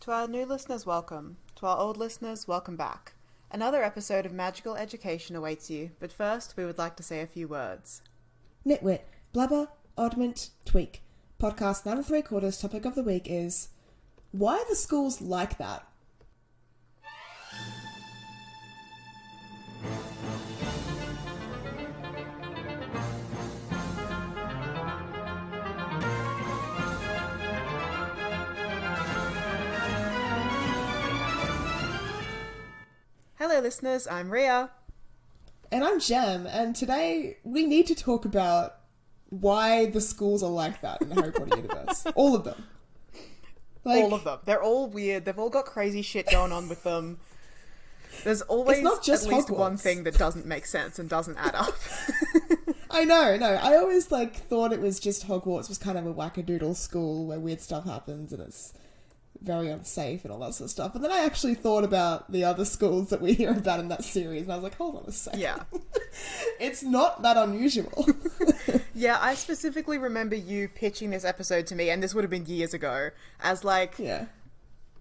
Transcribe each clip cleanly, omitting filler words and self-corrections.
To our new listeners, welcome. To our old listeners, welcome back. Another episode of Magical Education awaits you, but first we would like to say a few words. Nitwit, blabber, oddment, tweak. Podcast 9 3/4 topic of the week is, why are the schools like that? Hello listeners, I'm Reeah. And I'm Jem, and today we need to talk about why the schools are like that in the Harry Potter universe. All of them. All of them. They're all weird. They've all got crazy shit going on with them. There's always not just at least Hogwarts. one thing that doesn't make sense and doesn't add up. I know. I always thought it was just Hogwarts was kind of a wackadoodle school where weird stuff happens and it's very unsafe and all that sort of stuff. And then I actually thought about the other schools that we hear about in that series, and I was like, hold on a second. Yeah. It's not that unusual. Yeah, I specifically remember you pitching this episode to me, and this would have been years ago, as Yeah.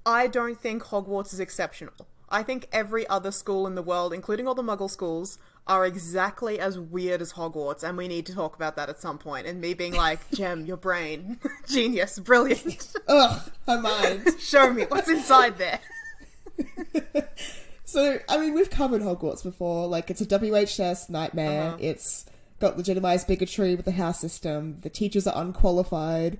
I don't think Hogwarts is exceptional. I think every other school in the world, including all the Muggle schools, are exactly as weird as Hogwarts, and we need to talk about that at some point. And me being like, Jem, your brain, genius, brilliant. Ugh, her mind. Show me what's inside there. So, I mean, we've covered Hogwarts before. It's a WHS nightmare. It's got legitimized bigotry with the house system. The teachers are unqualified.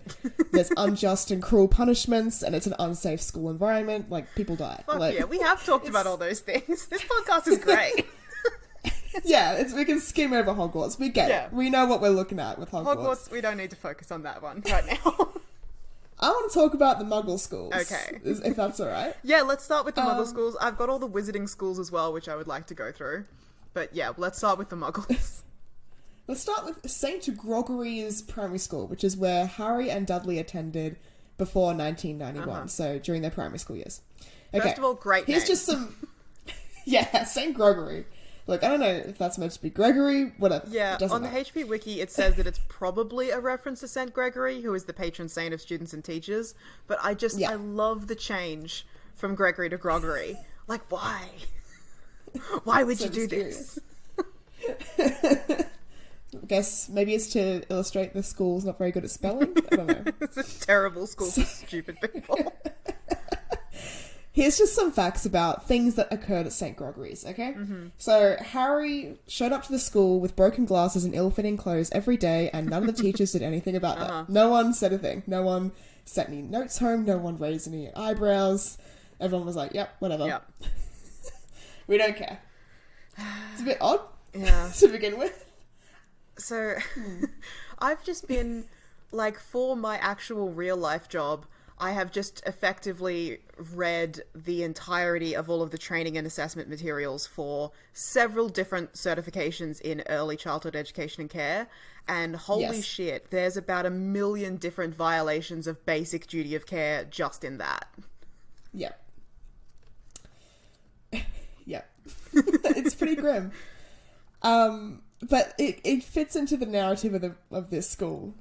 There's unjust and cruel punishments, and it's an unsafe school environment. People die. Fuck yeah, we have talked about all those things. This podcast is great. Yeah, we can skim over Hogwarts. We get it. We know what we're looking at with Hogwarts. Hogwarts, we don't need to focus on that one right now. I want to talk about the Muggle schools. Okay. If that's all right. Yeah, let's start with the Muggle schools. I've got all the wizarding schools as well, which I would like to go through. But yeah, let's start with the Muggles. Let's start with St. Gregory's Primary School, which is where Harry and Dudley attended before 1991, so during their primary school years. Okay. First of all, great Here's name. just some... Yeah, St. Gregory. Look, I don't know if that's meant to be Gregory, whatever. Yeah, on the matter. HP Wiki, it says that it's probably a reference to St. Gregory, who is the patron saint of students and teachers. But I love the change from Gregory to Grogery. Why? Why would you do this? I guess maybe it's to illustrate the school's not very good at spelling. I don't know. It's a terrible school for stupid people. Here's just some facts about things that occurred at St. Gregory's, okay? So, Harry showed up to the school with broken glasses and ill-fitting clothes every day, and none of the teachers did anything about that. No one said a thing. No one sent any notes home. No one raised any eyebrows. Everyone was like, yep, whatever. Yep. We don't care. It's a bit odd to begin with. So, I've just been, for my actual real-life job, I have just effectively read the entirety of all of the training and assessment materials for several different certifications in early childhood education and care, and holy shit, there's about 1 million different violations of basic duty of care just in that. Yep. Yep. It's pretty grim. But it fits into the narrative of this school.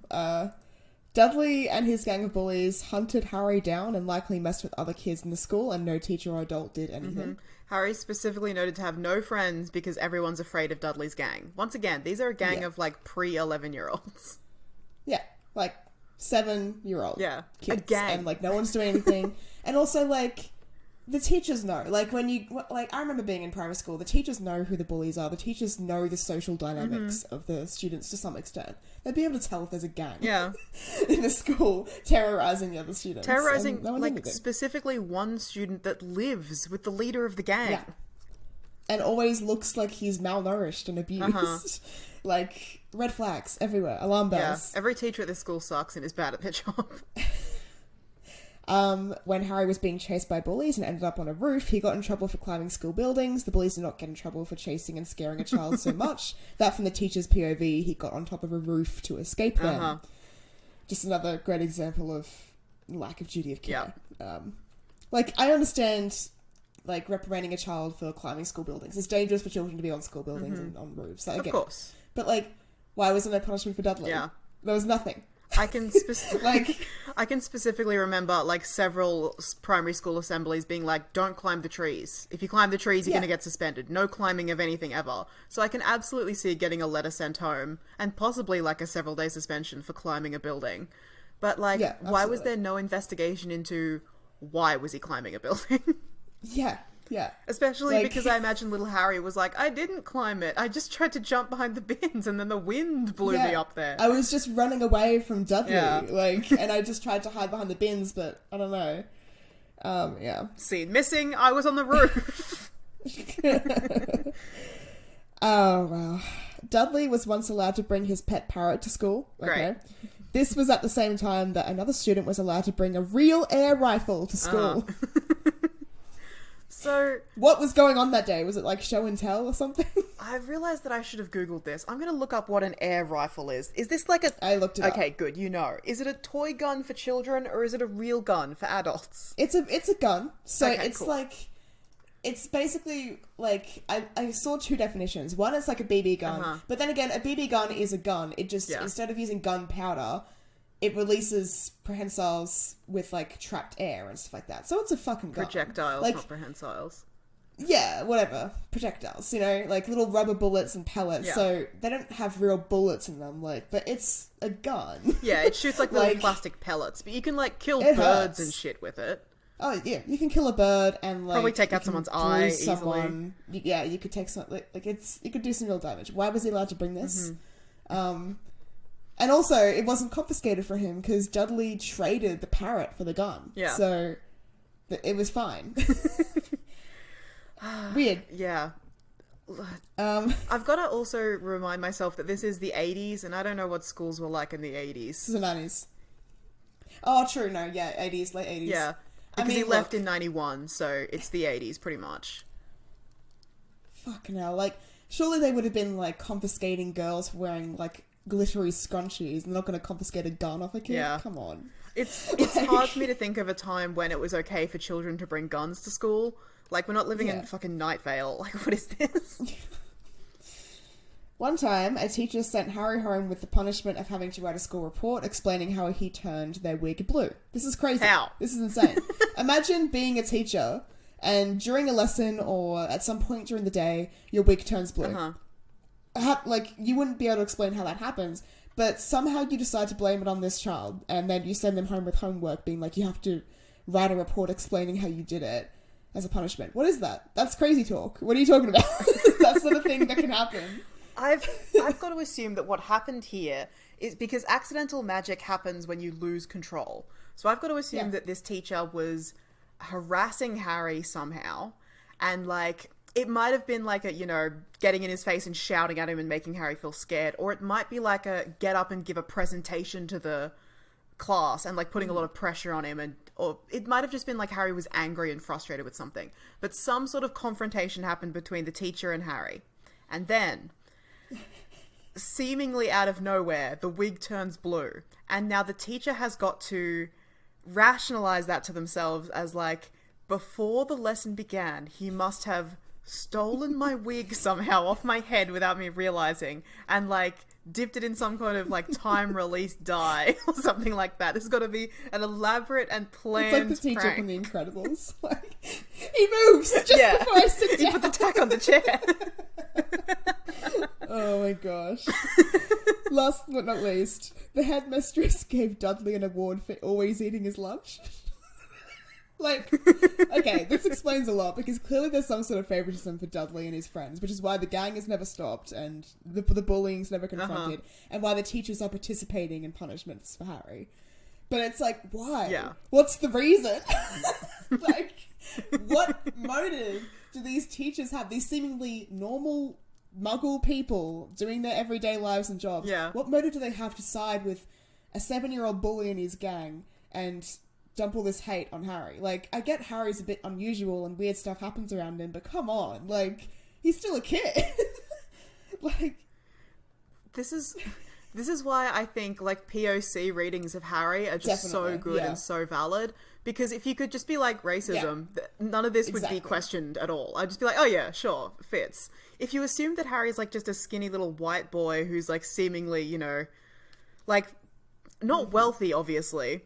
Dudley and his gang of bullies hunted Harry down and likely messed with other kids in the school, and no teacher or adult did anything. Harry's specifically noted to have no friends because everyone's afraid of Dudley's gang. Once again, these are a gang of pre-11-year-olds. Yeah, 7-year-old kids. A gang. And no one's doing anything. And also the teachers know. I remember being in primary school, the teachers know who the bullies are. The teachers know the social dynamics of the students to some extent. They'd be able to tell if there's a gang in the school terrorizing the other students. Terrorizing, no one did anything. specifically one student that lives with the leader of the gang. Yeah. And always looks like he's malnourished and abused. Red flags everywhere. Alarm bells. Yeah, every teacher at this school sucks and is bad at their job. When Harry was being chased by bullies and ended up on a roof, he got in trouble for climbing school buildings. The bullies did not get in trouble for chasing and scaring a child so much that from the teacher's POV, he got on top of a roof to escape them. Just another great example of lack of duty of care. I understand, reprimanding a child for climbing school buildings. It's dangerous for children to be on school buildings and on roofs. Of course. But, why wasn't there punishment for Dudley? Yeah. There was nothing. I can Like, I can specifically remember like several primary school assemblies being like, don't climb the trees. If you climb the trees, you're Yeah. going to get suspended. No climbing of anything ever. So I can absolutely see getting a letter sent home and possibly like a several day suspension for climbing a building. But like, Yeah, why was absolutely. there no investigation into why was he climbing a building? yeah. Especially Like- because I imagine little Harry was like, I didn't climb it. I just tried to jump behind the bins and then the wind blew me up there. I was just running away from Dudley, Yeah. like, and I just tried to hide behind the bins, but I don't know. Yeah. Scene missing, I was on the roof. Oh, wow. Dudley was once allowed to bring his pet parrot to school. Great. This was at the same time that another student was allowed to bring a real air rifle to school. So, What was going on that day? Was it like show and tell or something? I've realised that I should have Googled this. I'm going to look up what an air rifle is. Is this like a... I looked it up. Okay, good, you know. Is it a toy gun for children or is it a real gun for adults? It's a gun. So Okay, it's cool. like... It's basically like... I saw two definitions. One is like a BB gun. Uh-huh. But then again, a BB gun is a gun. It just... Yeah. Instead of using gunpowder, it releases prehensiles with like trapped air and stuff like that. So it's a fucking gun. Projectiles, Like, not prehensiles. yeah, whatever. Projectiles, you know, like little rubber bullets and pellets. Yeah. So they don't have real bullets in them, like, but it's a gun. Yeah, it shoots like little Like, plastic pellets, but you can like kill it birds hurts. and shit with it. Oh yeah, you can kill a bird and like Probably take you out can someone's bruise eye easily. someone. Yeah, you could take some like it's you could do some real damage. Why was he allowed to bring this? Mm-hmm. And also it wasn't confiscated for him because Dudley traded the parrot for the gun. Yeah. So it was fine. Weird. Yeah. I've got to also remind myself that this is the 80s, and I don't know what schools were like in the 80s. This is the 90s. Oh, true. No, yeah, 80s, late 80s. Yeah. I Because he mean, left look. in 91, so it's the 80s pretty much. Fucking hell. Like, surely they would have been, like, confiscating girls for wearing, like, glittery scrunchies. They're not going to confiscate a gun off a kid? Yeah. Come on. It's Like- hard for me to think of a time when it was okay for children to bring guns to school. Like, we're not living in Yeah. fucking Night Vale. Like, what is this? One time, a teacher sent Harry home with the punishment of having to write a school report explaining how he turned their wig blue. This is crazy. How? This is insane. Imagine being a teacher and during a lesson or at some point during the day, your wig turns blue. Uh-huh. Like, you wouldn't be able to explain how that happens, but somehow you decide to blame it on this child, and then you send them home with homework being like, you have to write a report explaining how you did it as a punishment. What is that? That's crazy talk. What are you talking about? That's not a thing that can happen. I've got to assume that what happened here is because accidental magic happens when you lose control. So I've got to assume that this teacher was harassing Harry somehow, and like it might have been like a, you know, getting in his face and shouting at him and making Harry feel scared, or it might be like a get up and give a presentation to the class and like putting a lot of pressure on him, and or it might have just been like Harry was angry and frustrated with something. But some sort of confrontation happened between the teacher and Harry, and then seemingly out of nowhere, the wig turns blue. And now the teacher has got to rationalize that to themselves as like, before the lesson began, he must have stolen my wig somehow off my head without me realizing, and like dipped it in some kind of like time release dye or something like that. This has got to be an elaborate and planned It's like the teacher prank. from The Incredibles. Like, he moves just before I sit He down. put the tack on the chair. Oh my gosh. Last but not least, the headmistress gave Dudley an award for always eating his lunch. Like, okay, this explains a lot, because clearly there's some sort of favoritism for Dudley and his friends, which is why the gang is never stopped and the bullying's never confronted, and why the teachers are participating in punishments for Harry. But it's like, why? Yeah. What's the reason? Like, what motive do these teachers have? These seemingly normal muggle people doing their everyday lives and jobs. Yeah. What motive do they have to side with a 7-year-old bully and his gang and dump all this hate on Harry? Like, I get Harry's a bit unusual and weird stuff happens around him, but come on, like, he's still a kid. Like, This is why I think like POC readings of Harry are just Definitely, so good yeah. and so valid. Because if you could just be like racism, none of this would be Exactly. questioned at all. I'd just be like, oh yeah, sure, fits. If you assume that Harry's like just a skinny little white boy who's like seemingly, you know, like not wealthy, obviously,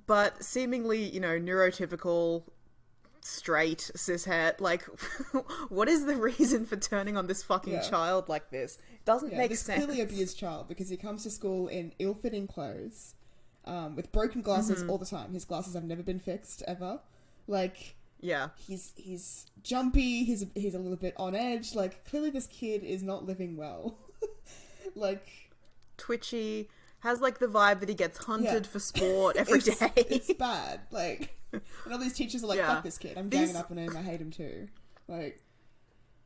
but seemingly, you know, neurotypical, straight, cishet. Like, what is the reason for turning on this fucking child like this? It doesn't make sense. Clearly abused child, because he comes to school in ill-fitting clothes, with broken glasses all the time. His glasses have never been fixed, ever. Like... Yeah. He's jumpy, he's a little bit on edge, like, clearly this kid is not living well. Like... Twitchy, has, like, the vibe that he gets hunted for sport every day. It's bad, like... And all these teachers are like, fuck this kid, I'm ganging up on him, I hate him too. Like...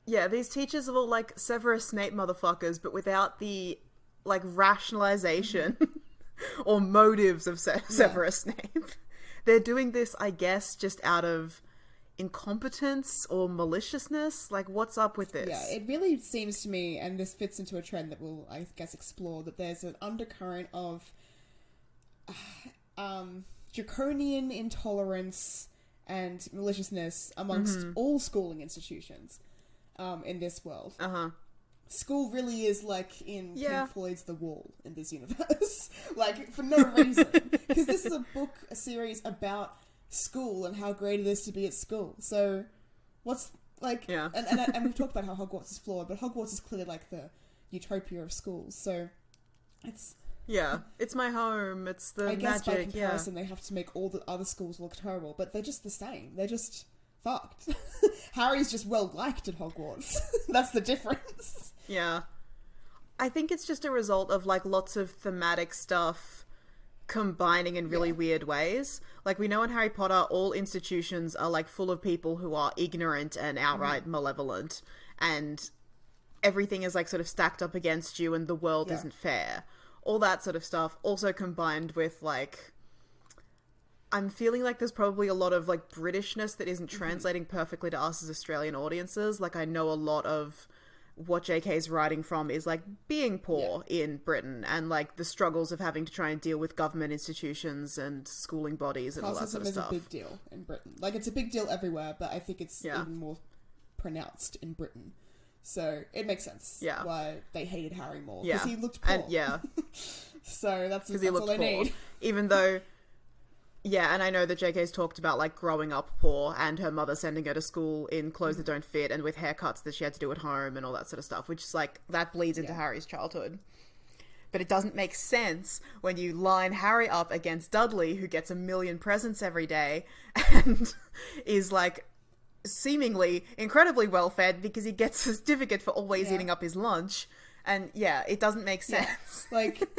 Yeah, these teachers are all, like, Severus Snape motherfuckers, but without the, like, rationalization or motives of Severus Snape. They're doing this, I guess, just out of... incompetence or maliciousness. Like, what's up with this? Yeah, it really seems to me, and this fits into a trend that we'll, I guess, explore, that there's an undercurrent of draconian intolerance and maliciousness amongst all schooling institutions in this world. School really is like in Pink Floyd's The Wall in this universe. Like, for no reason. Because this is a series about school and how great it is to be at school. So, what's, like... Yeah. And we've talked about how Hogwarts is flawed, but Hogwarts is clearly, like, the utopia of schools. So, it's... Yeah, it's my home, it's the I guess magic, by comparison, they have to make all the other schools look terrible, but they're just the same. They're just fucked. Harry's just well-liked at Hogwarts. That's the difference. Yeah. I think it's just a result of, like, lots of thematic stuff combining in really weird ways. Like, we know in Harry Potter, all institutions are, like, full of people who are ignorant and outright malevolent, and everything is, like, sort of stacked up against you, and the world isn't fair. All that sort of stuff, also combined with, like... I'm feeling like there's probably a lot of, like, Britishness that isn't translating perfectly to us as Australian audiences. Like, I know a lot of what JK's writing from is, like, being poor in Britain and, like, the struggles of having to try and deal with government institutions and schooling bodies and all that sort of stuff. Classism is a big deal in Britain. Like, it's a big deal everywhere, but I think it's even more pronounced in Britain. So, it makes sense why they hated Harry more. Because he looked poor. So, that's all they need. Even though... Yeah, and I know that JK's talked about, like, growing up poor and her mother sending her to school in clothes that don't fit and with haircuts that she had to do at home and all that sort of stuff, which is, like, that bleeds into Harry's childhood. But it doesn't make sense when you line Harry up against Dudley, who gets 1 million presents every day and is, like, seemingly incredibly well-fed because he gets a certificate for always eating up his lunch. And, it doesn't make sense. Like...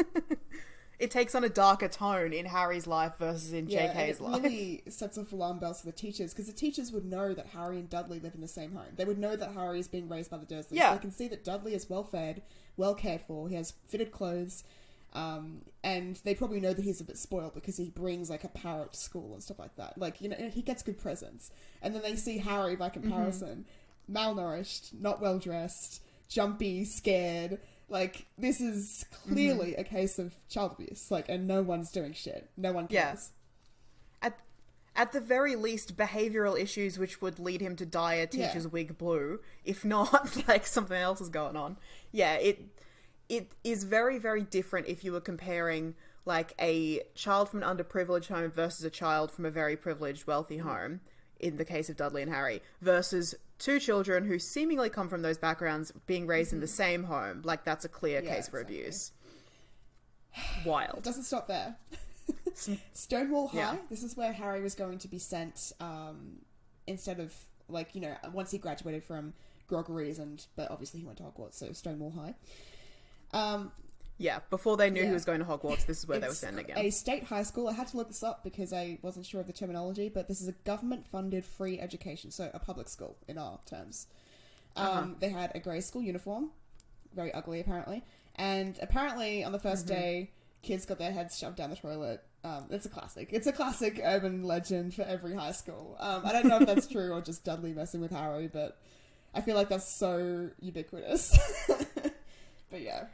It takes on a darker tone in Harry's life versus in JK's life. It really sets off alarm bells for the teachers, because the teachers would know that Harry and Dudley live in the same home. They would know that Harry is being raised by the Dursleys. Yeah. They can see that Dudley is well-fed, well-cared for, he has fitted clothes, and they probably know that he's a bit spoiled because he brings, like, a parrot to school and stuff like that. Like, you know, he gets good presents. And then they see Harry, by comparison, malnourished, not well-dressed, jumpy, scared... Like, this is clearly a case of child abuse. Like, and no one's doing shit. No one cares. Yeah. At the very least, behavioural issues which would lead him to dye a teacher's wig blue. If not, like, something else is going on. Yeah, it is very, very different if you were comparing, like, a child from an underprivileged home versus a child from a very privileged, wealthy home, in the case of Dudley and Harry, versus... two children who seemingly come from those backgrounds being raised in the same home. Like, that's a clear case for abuse. Wild. It doesn't stop there. Stonewall High. This is where Harry was going to be sent instead of, like, you know, once he graduated from Groggeries, but obviously he went to Hogwarts, so Stonewall High. Before they knew he was going to Hogwarts, this is where they were sending him. A state high school. I had to look this up because I wasn't sure of the terminology, but this is a government-funded free education, so a public school in our terms. They had a grey school uniform, very ugly apparently, and apparently on the first day, kids got their heads shoved down the toilet. It's a classic. It's a classic urban legend for every high school. I don't know if that's true or just Dudley messing with Harry, but I feel like that's so ubiquitous. But yeah.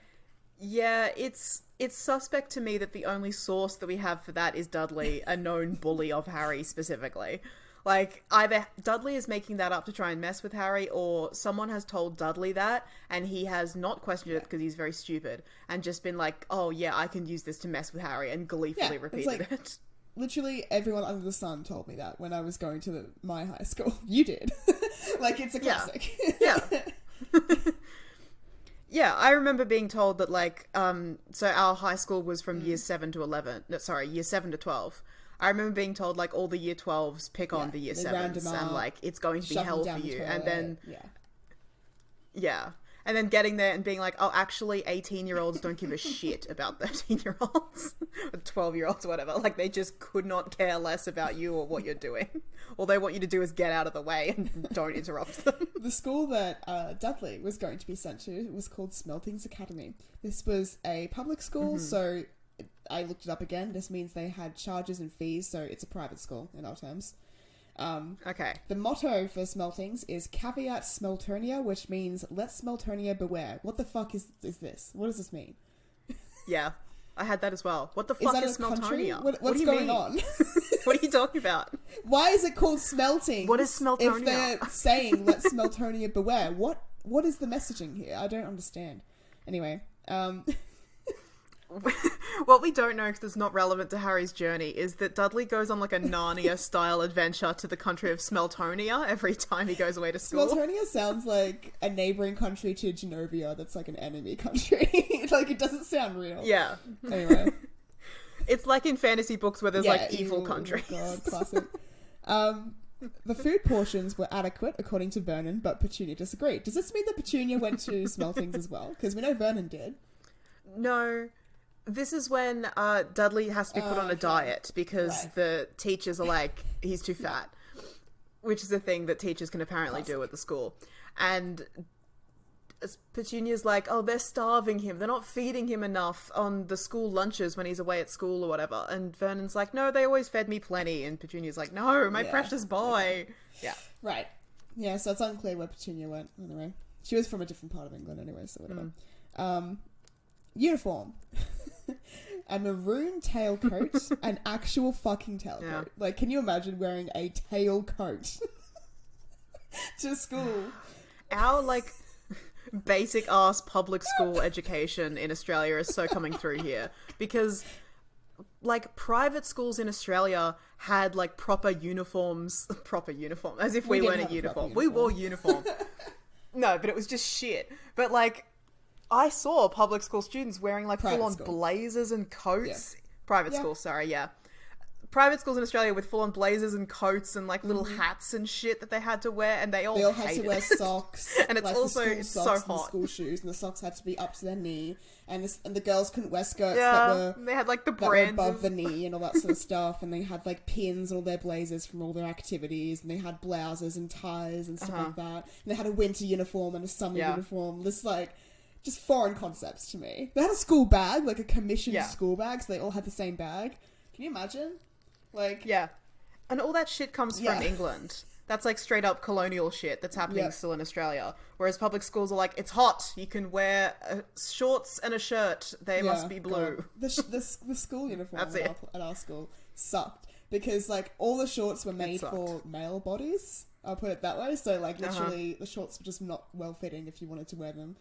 Yeah, it's suspect to me that the only source that we have for that is Dudley, a known bully of Harry specifically. Like, either Dudley is making that up to try and mess with Harry, or someone has told Dudley that, and he has not questioned it because he's very stupid, and just been like, oh yeah, I can use this to mess with Harry, and gleefully repeated it. Literally everyone under the sun told me that when I was going to my high school. You did. Like, it's a classic. Yeah. Yeah, I remember being told that, like, so our high school was from years 7 to 11. No, sorry, years 7 to 12. I remember being told, like, all the year 12s pick on the year 7s, and, like, it's going to be hell for you. And then, and then getting there and being like, oh, actually, 18-year-olds don't give a shit about 13-year-olds, or 12-year-olds, or whatever. Like, they just could not care less about you or what you're doing. All they want you to do is get out of the way and don't interrupt them. The school that Dudley was going to be sent to was called Smeltings Academy. This was a public school, so I looked it up again. This means they had charges and fees, so it's a private school in our terms. Okay. The motto for Smeltings is Caveat Smeltonia, which means let Smeltonia beware. What the fuck is this? What does this mean? Yeah, I had that as well. What the fuck is Smeltonia? What's going on? What are you talking about? Why is it called Smelting? What is Smeltonia? If they're saying let Smeltonia beware, what is the messaging here? I don't understand. Anyway, what we don't know, because it's not relevant to Harry's journey, is that Dudley goes on like a Narnia-style adventure to the country of Smeltonia every time he goes away to school. Smeltonia sounds like a neighbouring country to Genovia that's like an enemy country. Like, it doesn't sound real. Yeah. Anyway. It's like in fantasy books where there's like evil countries. Oh God, classic. The food portions were adequate, according to Vernon, but Petunia disagreed. Does this mean that Petunia went to Smeltings as well? Because we know Vernon did. No. This is when Dudley has to be put on a diet because the teachers are like, he's too fat, which is a thing that teachers can apparently do at the school. And Petunia's like, oh, they're starving him. They're not feeding him enough on the school lunches when he's away at school or whatever. And Vernon's like, no, they always fed me plenty. And Petunia's like, no, my precious boy. Yeah. Right. Yeah, so it's unclear where Petunia went. Anyway, she was from a different part of England anyway, so whatever. Uniform. A maroon tailcoat, an actual fucking tailcoat. Yeah. Like, can you imagine wearing a tailcoat to school? Our, like, basic ass public school education in Australia is so coming through here. Because, like, private schools in Australia had, like, proper uniforms, as if we weren't a uniform. We wore uniform. No, but it was just shit. But, like, I saw public school students wearing like full-on blazers and coats. Yeah. Private school, sorry, yeah. Private schools in Australia with full-on blazers and coats and like little hats and shit that they had to wear, and they all had to wear socks. And it's like also so hot. And the school shoes, and the socks had to be up to their knee, and the girls couldn't wear skirts they had like the brand above the knee and all that sort of stuff, and they had like pins on all their blazers from all their activities, and they had blouses and ties and stuff like that, and they had a winter uniform and a summer uniform. This like just foreign concepts to me. They had a school bag, like a commissioned school bag, so they all had the same bag. Can you imagine? Like, yeah. And all that shit comes from England. That's like straight up colonial shit that's happening still in Australia. Whereas public schools are like, it's hot. You can wear shorts and a shirt. They must be blue. The school uniform at our school sucked. Because like all the shorts were made for male bodies. I'll put it that way. So like literally the shorts were just not well fitting if you wanted to wear them.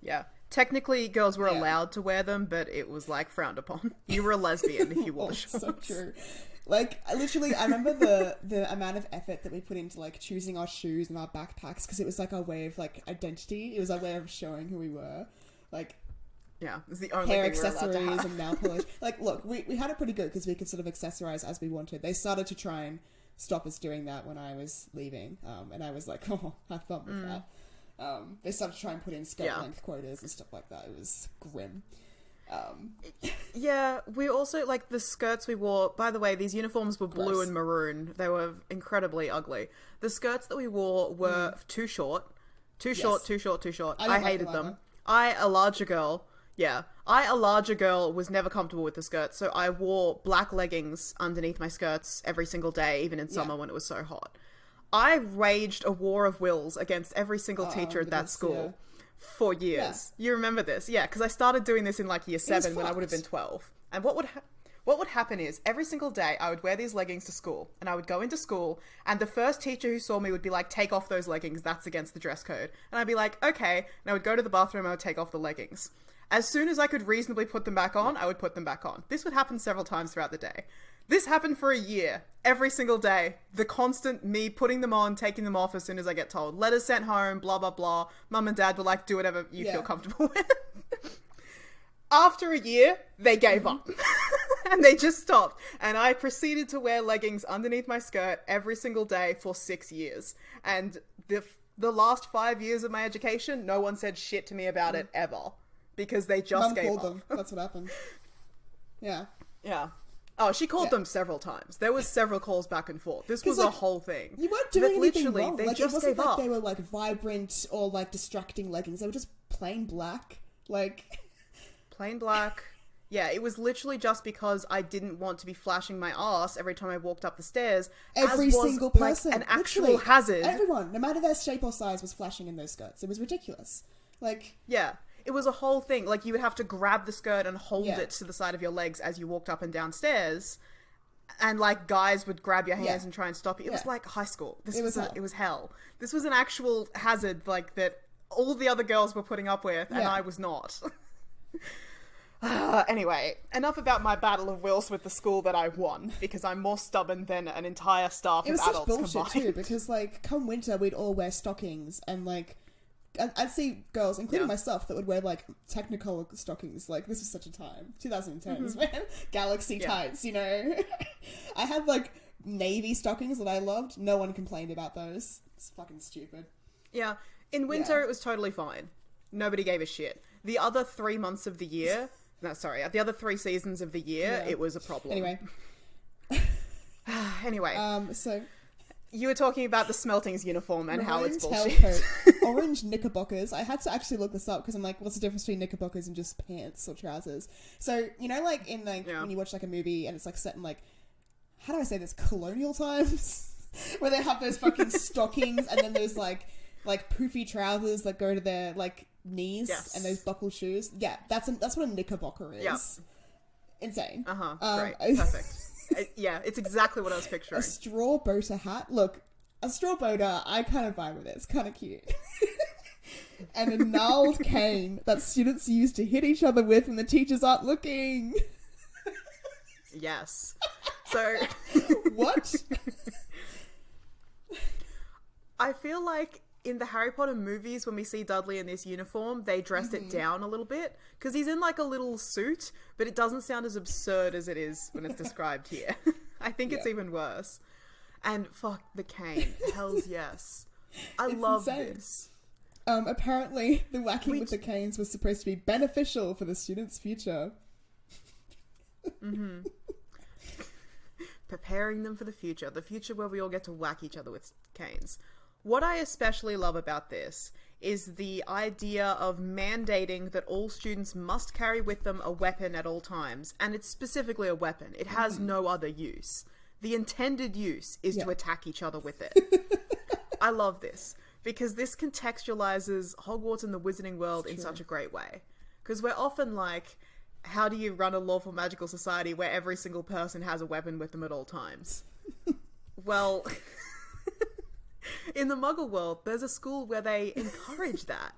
Yeah. Technically, girls were allowed to wear them, but it was, like, frowned upon. You were a lesbian if you wore the shorts. So true. Like, literally, I remember the amount of effort that we put into, like, choosing our shoes and our backpacks, because it was, like, our way of, like, identity. It was our way of showing who we were. Like, yeah, it was the only hair thing we were allowed to accessories have. And nail polish. Like, look, we had it pretty good, because we could sort of accessorize as we wanted. They started to try and stop us doing that when I was leaving, and I was like, oh, have fun with that. They started to try and put in skirt length quotas and stuff like that. It was grim. Yeah, we also, like, the skirts we wore, by the way, these uniforms were blue and maroon. They were incredibly ugly. The skirts that we wore were too short. Too short. I hated them. A larger girl, was never comfortable with the skirt, so I wore black leggings underneath my skirts every single day, even in summer when it was so hot. I waged a war of wills against every single teacher at that school for years. Yeah. You remember this? Yeah, because I started doing this in like year 7 when I would have been 12. And what What would happen is every single day I would wear these leggings to school, and I would go into school, and the first teacher who saw me would be like, take off those leggings, that's against the dress code. And I'd be like, okay. And I would go to the bathroom and I would take off the leggings. As soon as I could reasonably put them back on, I would put them back on. This would happen several times throughout the day. This happened for a year, every single day. The constant me putting them on, taking them off as soon as I get told. Letters sent home, blah, blah, blah. Mum and dad were like, do whatever you feel comfortable with. After a year, they gave up. And they just stopped. And I proceeded to wear leggings underneath my skirt every single day for 6 years. And the last 5 years of my education, no one said shit to me about it ever. Because they just Mum gave called up. them. That's what happened. Yeah. Yeah. Oh, she called them several times. There was several calls back and forth. This was a whole thing. You weren't doing anything wrong. They like, just it wasn't gave like up. they were like vibrant or like distracting leggings. They were just plain black. Like plain black. Yeah, it was literally just because I didn't want to be flashing my ass every time I walked up the stairs. Every single person. Like, an actual literally, hazard. Everyone, no matter their shape or size, was flashing in those skirts. It was ridiculous. Like... Yeah. It was a whole thing. Like, you would have to grab the skirt and hold it to the side of your legs as you walked up and down stairs. And, like, guys would grab your hands and try and stop you. It was like high school. It was hell. This was an actual hazard, like, that all the other girls were putting up with, and I was not. Anyway, enough about my battle of wills with the school that I won, because I'm more stubborn than an entire staff of adults combined. It was such bullshit, too, because, like, come winter, we'd all wear stockings, and, like... I'd see girls, including myself, that would wear, like, Technicolor stockings. Like, this was such a time. 2010s, man. Galaxy tights, you know? I had, like, navy stockings that I loved. No one complained about those. It's fucking stupid. Yeah. In winter, it was totally fine. Nobody gave a shit. The other 3 months of the year... the other 3 seasons of the year, it was a problem. Anyway. So... You were talking about the Smeltings uniform and how it's bullshit. Tailcoat, orange knickerbockers. I had to actually look this up because I'm like, what's the difference between knickerbockers and just pants or trousers? So, you know, like in like when you watch like a movie and it's like set in like, how do I say this, colonial times? Where they have those fucking stockings and then those like poofy trousers that go to their like knees and those buckled shoes. Yeah, that's what a knickerbocker is. Yep. Insane. Great. Perfect. Yeah, it's exactly what I was picturing. A straw boater hat. Look, a straw boater, I kind of vibe with it. It's kind of cute. And a gnarled cane that students use to hit each other with when the teachers aren't looking. Yes. So... What? I feel like in the Harry Potter movies, when we see Dudley in this uniform, they dressed it down a little bit. Because he's in like a little suit, but it doesn't sound as absurd as it is when it's described here. I think it's even worse. And fuck, the cane. Hells yes. It's love insane. This. Apparently, the whacking with the canes was supposed to be beneficial for the students' future. Preparing them for the future where we all get to whack each other with canes. What I especially love about this is the idea of mandating that all students must carry with them a weapon at all times, and it's specifically a weapon. It has no other use. The intended use is to attack each other with it. I love this, because this contextualizes Hogwarts and the Wizarding World in such a great way. Because we're often like, how do you run a lawful magical society where every single person has a weapon with them at all times? Well... In the Muggle world, there's a school where they encourage that.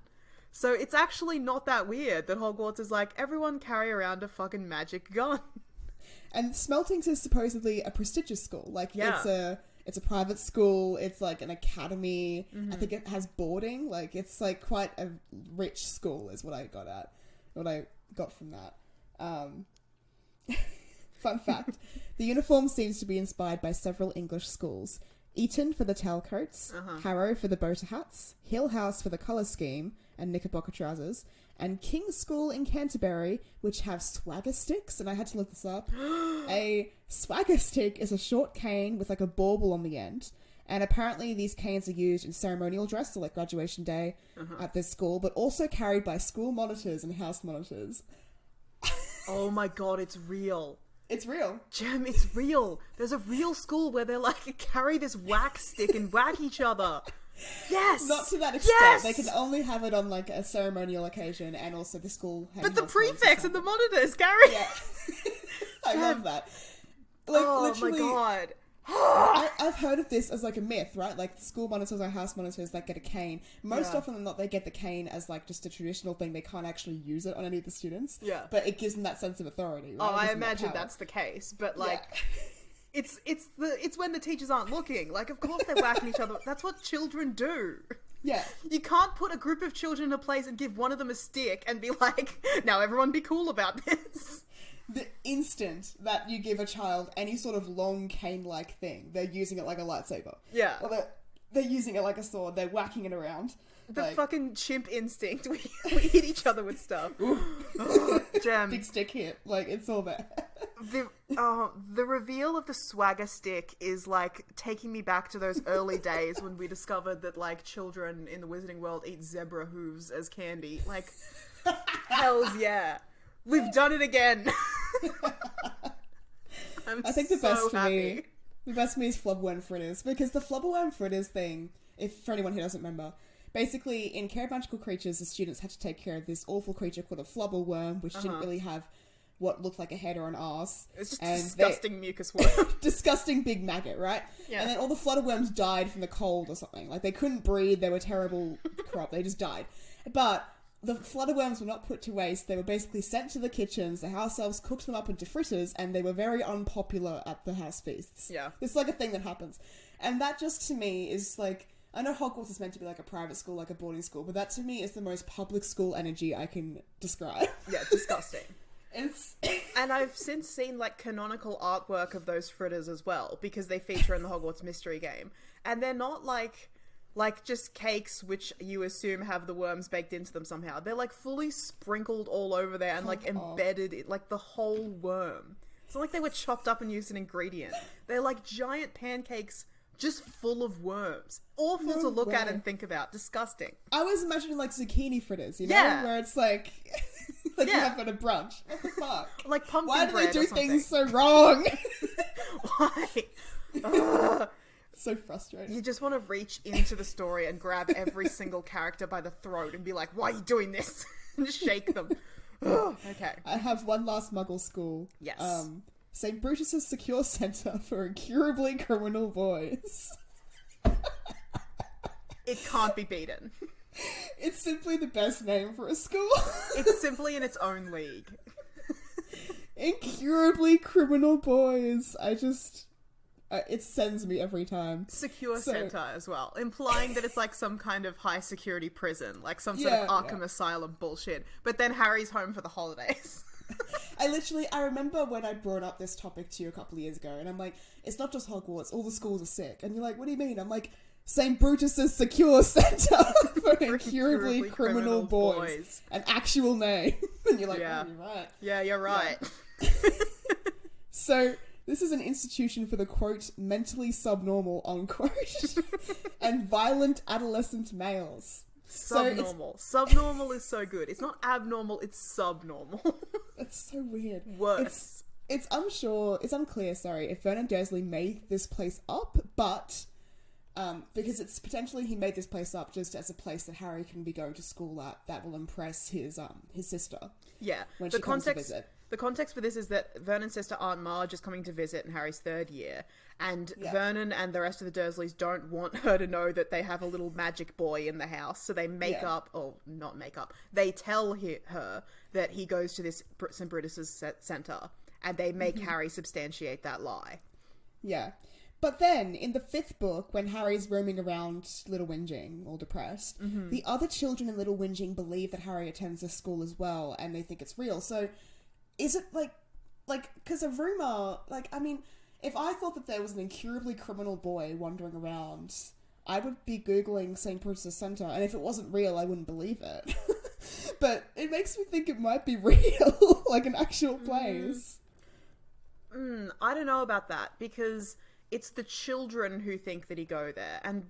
So it's actually not that weird that Hogwarts is like, everyone carry around a fucking magic gun. And Smeltings is supposedly a prestigious school. Like, it's a private school. It's like an academy. I think it has boarding. Like, it's like quite a rich school is what I got from that. Fun fact. The uniform seems to be inspired by several English schools. Eton for the tailcoats, Harrow for the boater hats, Hill House for the colour scheme and knickerbocker trousers, and King's School in Canterbury, which have swagger sticks, and I had to look this up. A swagger stick is a short cane with like a bauble on the end, and apparently these canes are used in ceremonial dress, so like graduation day at this school, but also carried by school monitors and house monitors. Oh my god, it's real. It's real. Jem, it's real. There's a real school where they're like, carry this whack stick and whack each other. Yes! Not to that extent. Yes! They can only have it on like a ceremonial occasion, and also the school... But the prefects and the monitors carry Yeah. I love that. Like, oh literally, my god. I've heard of this as like a myth, right? Like school monitors or house monitors that get a cane. Most often than not, they get the cane as like just a traditional thing. They can't actually use it on any of the students. Yeah. But it gives them that sense of authority. Right? Oh, I imagine that's the case. But like, it's when the teachers aren't looking. Like, of course they're whacking each other. That's what children do. Yeah. You can't put a group of children in a place and give one of them a stick and be like, now everyone be cool about this. The instant that you give a child any sort of long cane-like thing, they're using it like a lightsaber. Yeah. Or they're using it like a sword. They're whacking it around. The like, fucking chimp instinct. We hit each other with stuff. Jem. Big stick hit. Like, it's all there. The reveal of the swagger stick is like taking me back to those early days when we discovered that like children in the Wizarding World eat zebra hooves as candy. Like, hells yeah. We've done it again. I think the best for me is flubberworm fritters, because the flubberworm fritters thing, for anyone who doesn't remember, basically in Care of Magical Creatures, the students had to take care of this awful creature called a flubberworm, which didn't really have what looked like a head or an arse. It's just disgusting mucus worm. Disgusting big maggot, right? Yeah. And then all the flutterworms died from the cold or something. Like, they couldn't breathe, they were terrible crop, they just died. But the flutterworms were not put to waste. They were basically sent to the kitchens. The house elves cooked them up into fritters, and they were very unpopular at the house feasts. Yeah. It's like a thing that happens. And that just, to me, is like... I know Hogwarts is meant to be like a private school, like a boarding school, but that, to me, is the most public school energy I can describe. Yeah, disgusting. It's... And I've since seen, like, canonical artwork of those fritters as well, because they feature in the Hogwarts mystery game. And they're not, like just cakes which you assume have the worms baked into them somehow. They're like fully sprinkled all over there and like embedded in like the whole worm. It's not like they were chopped up and used an ingredient. They're like giant pancakes just full of worms. Awful to look at and think about. Disgusting. I was imagining like zucchini fritters, you know? Yeah. Where it's like you have at a brunch. What the fuck? Like pumpkin Why do bread they or do something. things so wrong? Why? Ugh. So frustrating. You just want to reach into the story and grab every single character by the throat and be like, why are you doing this? And just shake them. Okay. I have one last muggle school. Yes. St. Brutus's Secure Centre for Incurably Criminal Boys. It can't be beaten. It's simply the best name for a school. It's simply in its own league. Incurably Criminal Boys. It sends me every time. Secure Centre as well, implying that it's like some kind of high security prison, like some sort of Arkham Asylum bullshit. But then Harry's home for the holidays. I remember when I brought up this topic to you a couple of years ago, and I'm like, it's not just Hogwarts, all the schools are sick. And you're like, what do you mean? I'm like, St. Brutus's Secure Centre for Incurably Criminal Boys. An actual name. And you're like, oh, you're right. Yeah, you're right. Yeah. So... this is an institution for the, quote, mentally subnormal, unquote, and violent adolescent males. Subnormal. Subnormal is so good. It's not abnormal, it's subnormal. It's so weird. Worse. It's unclear, if Vernon Dursley made this place up, but, because it's potentially he made this place up just as a place that Harry can be going to school at that will impress his sister. Yeah. When she comes to visit. The context for this is that Vernon's sister Aunt Marge is coming to visit in Harry's third year, and Vernon and the rest of the Dursleys don't want her to know that they have a little magic boy in the house, so they they tell her that he goes to this St. Brutus's centre, and they make Harry substantiate that lie. Yeah. But then, in the 5th book, when Harry's roaming around Little Whinging, all depressed, the other children in Little Whinging believe that Harry attends this school as well, and they think it's real, so... is it, because a rumour, if I thought that there was an incurably criminal boy wandering around, I would be Googling St. Brutus's Centre, and if it wasn't real, I wouldn't believe it. But it makes me think it might be real, like an actual place. I don't know about that, because... it's the children who think that he go there, and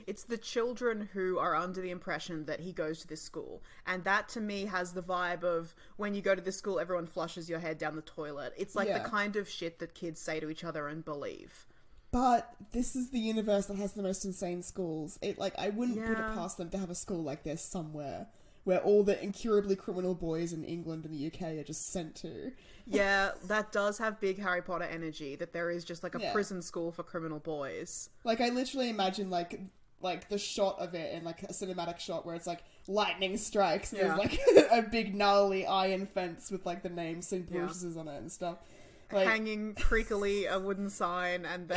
it's the children who are under the impression that he goes to this school, and that to me has the vibe of when you go to this school, everyone flushes your head down the toilet. It's like the kind of shit that kids say to each other and believe. But this is the universe that has the most insane schools. I wouldn't put it past them to have a school like this somewhere where all the incurably criminal boys in England and the UK are just sent to. Yeah, that does have big Harry Potter energy, that there is just like a prison school for criminal boys. Like, I literally imagine like the shot of it in like a cinematic shot where it's like lightning strikes and there's like a big gnarly iron fence with like the name St. Brutus's on it and stuff. Like, hanging creakily a wooden sign, and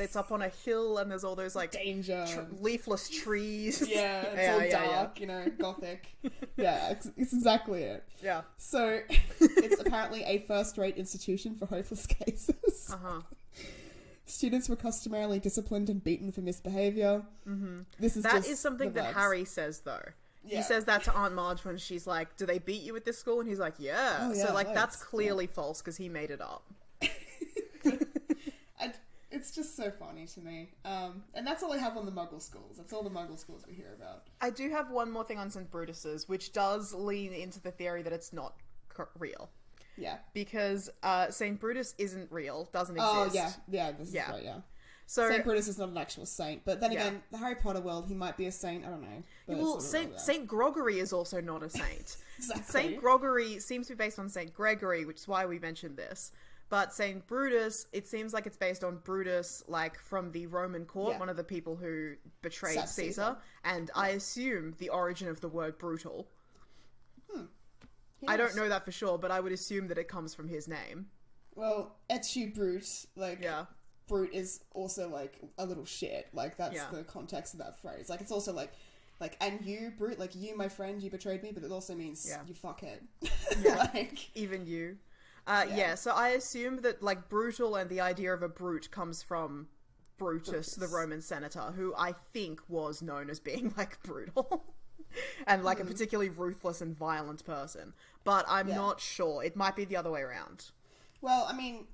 it's up on a hill, and there's all those like danger, leafless trees. Yeah, it's all dark, you know, gothic. Yeah, it's exactly it. Yeah. So it's apparently a first-rate institution for hopeless cases. Students were customarily disciplined and beaten for misbehavior. That is something that Harry says, though. Yeah. He says that to Aunt Marge when she's like, "Do they beat you at this school?" And he's like, "Yeah." Oh, yeah, so like that's clearly false because he made it up. It's just so funny to me. And that's all I have on the Muggle schools. That's all the Muggle schools we hear about. I do have one more thing on St. Brutus's, which does lean into the theory that it's not real. Yeah. Because St. Brutus isn't real, doesn't exist. Oh, yeah. Yeah, this is right, yeah. So St. Brutus is not an actual saint, but then again, the Harry Potter world, he might be a saint, I don't know. Well, Saint Gregory is also not a saint. Exactly. Saint Gregory seems to be based on Saint Gregory, which is why we mentioned this. But Saint Brutus, it seems like it's based on Brutus, like from the Roman court, one of the people who betrayed Caesar. And I assume the origin of the word brutal. I don't know that for sure, but I would assume that it comes from his name. Well, et tu brute, like... Yeah. Brute is also like a little shit. Like that's the context of that phrase. Like it's also like and you brute, like you my friend, you betrayed me, but it also means you fuckhead. Yeah. Like even you. So I assume that like brutal and the idea of a brute comes from Brutus, the Roman senator, who I think was known as being like brutal and like a particularly ruthless and violent person. But I'm not sure. It might be the other way around. Well, I mean,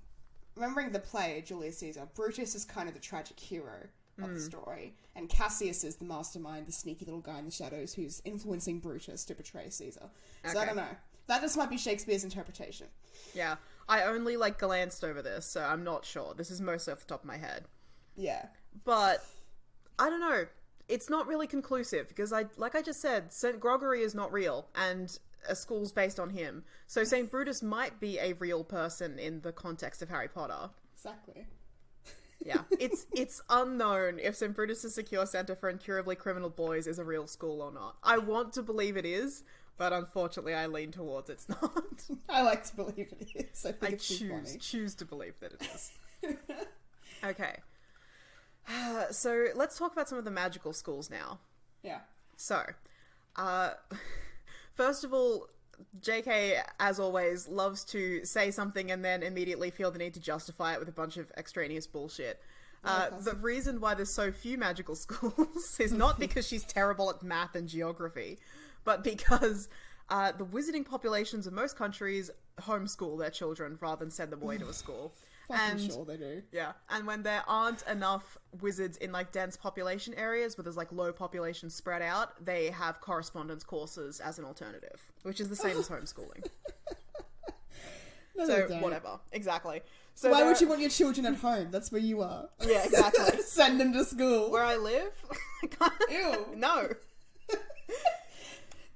remembering the play, Julius Caesar, Brutus is kind of the tragic hero of the story, and Cassius is the mastermind, the sneaky little guy in the shadows who's influencing Brutus to betray Caesar. So I don't know. That just might be Shakespeare's interpretation. Yeah. I only, like, glanced over this, so I'm not sure. This is mostly off the top of my head. Yeah. But, I don't know. It's not really conclusive, because like I just said, St. Gregory is not real, and a school's based on him. So St. Brutus might be a real person in the context of Harry Potter. Exactly. Yeah. It's unknown if St. Brutus' Secure Centre for Incurably Criminal Boys is a real school or not. I want to believe it is, but unfortunately I lean towards it's not. I like to believe it is. I choose to believe that it is. Okay. So let's talk about some of the magical schools now. Yeah. So, first of all, JK, as always, loves to say something and then immediately feel the need to justify it with a bunch of extraneous bullshit. The reason why there's so few magical schools is not because she's terrible at math and geography, but because the wizarding populations of most countries homeschool their children rather than send them away to a school. Fucking sure they do. Yeah, and when there aren't enough wizards in like dense population areas where there's like low population spread out, they have correspondence courses as an alternative, which is the same as homeschooling. So whatever, exactly. So why would you want your children at home? That's where you are. Yeah, exactly. Send them to school. Where I live? Ew. No.